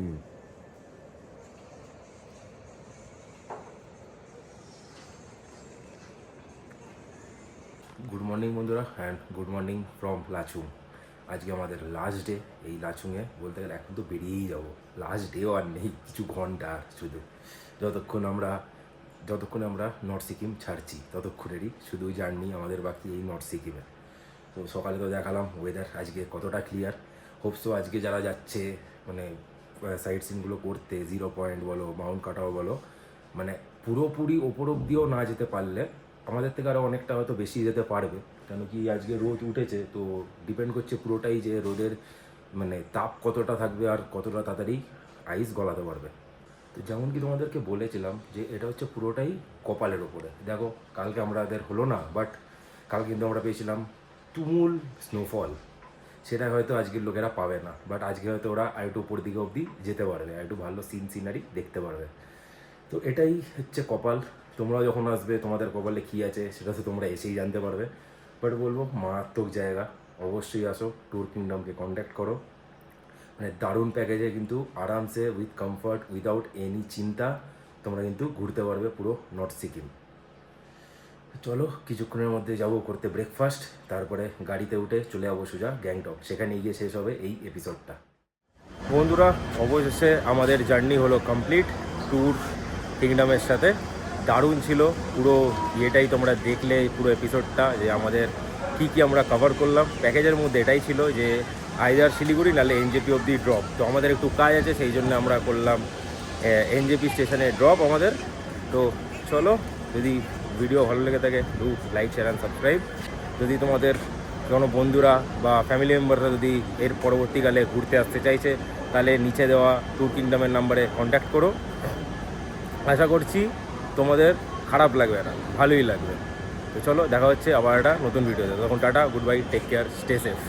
গুড মর্নিং বন্ধুরা, and good morning from Lachung. আজকে আমাদের লাস্ট ডে এই লাচুংয়ে। বলতে গেলে এখন তো বেরিয়েই যাবো, লাস্ট ডেও আর নেই, কিছু ঘন্টা শুধু। যতক্ষণ আমরা নর্থ সিকিম ছাড়ছি ততক্ষণেরই শুধু জার্নি আমাদের বাকি এই নর্থ সিকিমে। তো সকালে তো দেখালাম ওয়েদার আজকে কতটা ক্লিয়ার। হোপসো আজকে যারা যাচ্ছে মানে সাইট সিনগুলো করতে, 0 পয়েন্ট বলো, মাউন্ট কাটাও বলো, মানে পুরোপুরি ওপর অব্দিও না যেতে পারলে আমাদের থেকে আরও অনেকটা হয়তো বেশি যেতে পারবে। কেন কি আজকে রোদ উঠেছে, তো ডিপেন্ড করছে পুরোটাই যে রোদের মানে তাপ কতটা থাকবে আর কতটা তাড়াতাড়ি আইস গলাতে পারবে। তো যেমন কি তোমাদেরকে বলেছিলাম যে এটা হচ্ছে পুরোটাই কপালের ওপরে। দেখো কালকে আমাদের হলো না, বাট কাল কিন্তু আমরা পেয়েছিলাম তুমুল স্নোফল। সেটা হয়তো আজকের লোকেরা পাবে না, বাট আজকে হয়তো ওরা আরেকটু উপর দিকে অবধি যেতে পারবে, একটু ভালো সিনারি দেখতে পারবে। তো এটাই হচ্ছে কপাল। তোমরাও যখন আসবে তোমাদের কপালে কী আছে সেটা তো তোমরা এসেই জানতে পারবে। বাট বলবো মারাত্মক জায়গা, অবশ্যই আসো, ট্যুর কিংডমকে কন্ট্যাক্ট করো। মানে দারুণ প্যাকেজে কিন্তু আরামসে উইথ কমফর্ট, উইদাউট এনি চিন্তা তোমরা কিন্তু ঘুরতে পারবে পুরো নর্থ সিকিম। চলো কিছুক্ষণের মধ্যে যাবো করতে ব্রেকফাস্ট, তারপরে গাড়িতে উঠে চলে যাবো সোজা গ্যাংটক, সেখানে গিয়ে শেষ হবে এই এপিসোডটা। বন্ধুরা অবশেষে আমাদের জার্নি হলো কমপ্লিট ট্যুর কিংডমের সাথে। দারুণ ছিল পুরো ইয়েটাই, তোমরা দেখলে পুরো এপিসোডটা যে আমাদের কী আমরা কভার করলাম। প্যাকেজের মধ্যে এটাই ছিল যে আইদার শিলিগুড়ি নাহলে এনজেপি অবধি ড্রপ। তো আমাদের একটু কাজ আছে, সেই জন্য আমরা করলাম এনজেপি স্টেশনে ড্রপ আমাদের। তো চলো, যদি ভিডিও ভালো লেগে থাকে do like, share and subscribe. যদি তোমাদের কোনো বন্ধুরা বা ফ্যামিলি মেম্বাররা যদি এর পরবর্তীকালে ঘুরতে আসতে চাইছে, তাহলে নিচে দেওয়া ট্যুর কিংডমের নাম্বারে কন্ট্যাক্ট করো। আশা করছি তোমাদের খারাপ লাগবে না, ভালোই লাগবে। তো চলো দেখা হচ্ছে আবার একটা নতুন ভিডিওতে। তখন tata, goodbye, take care, stay safe.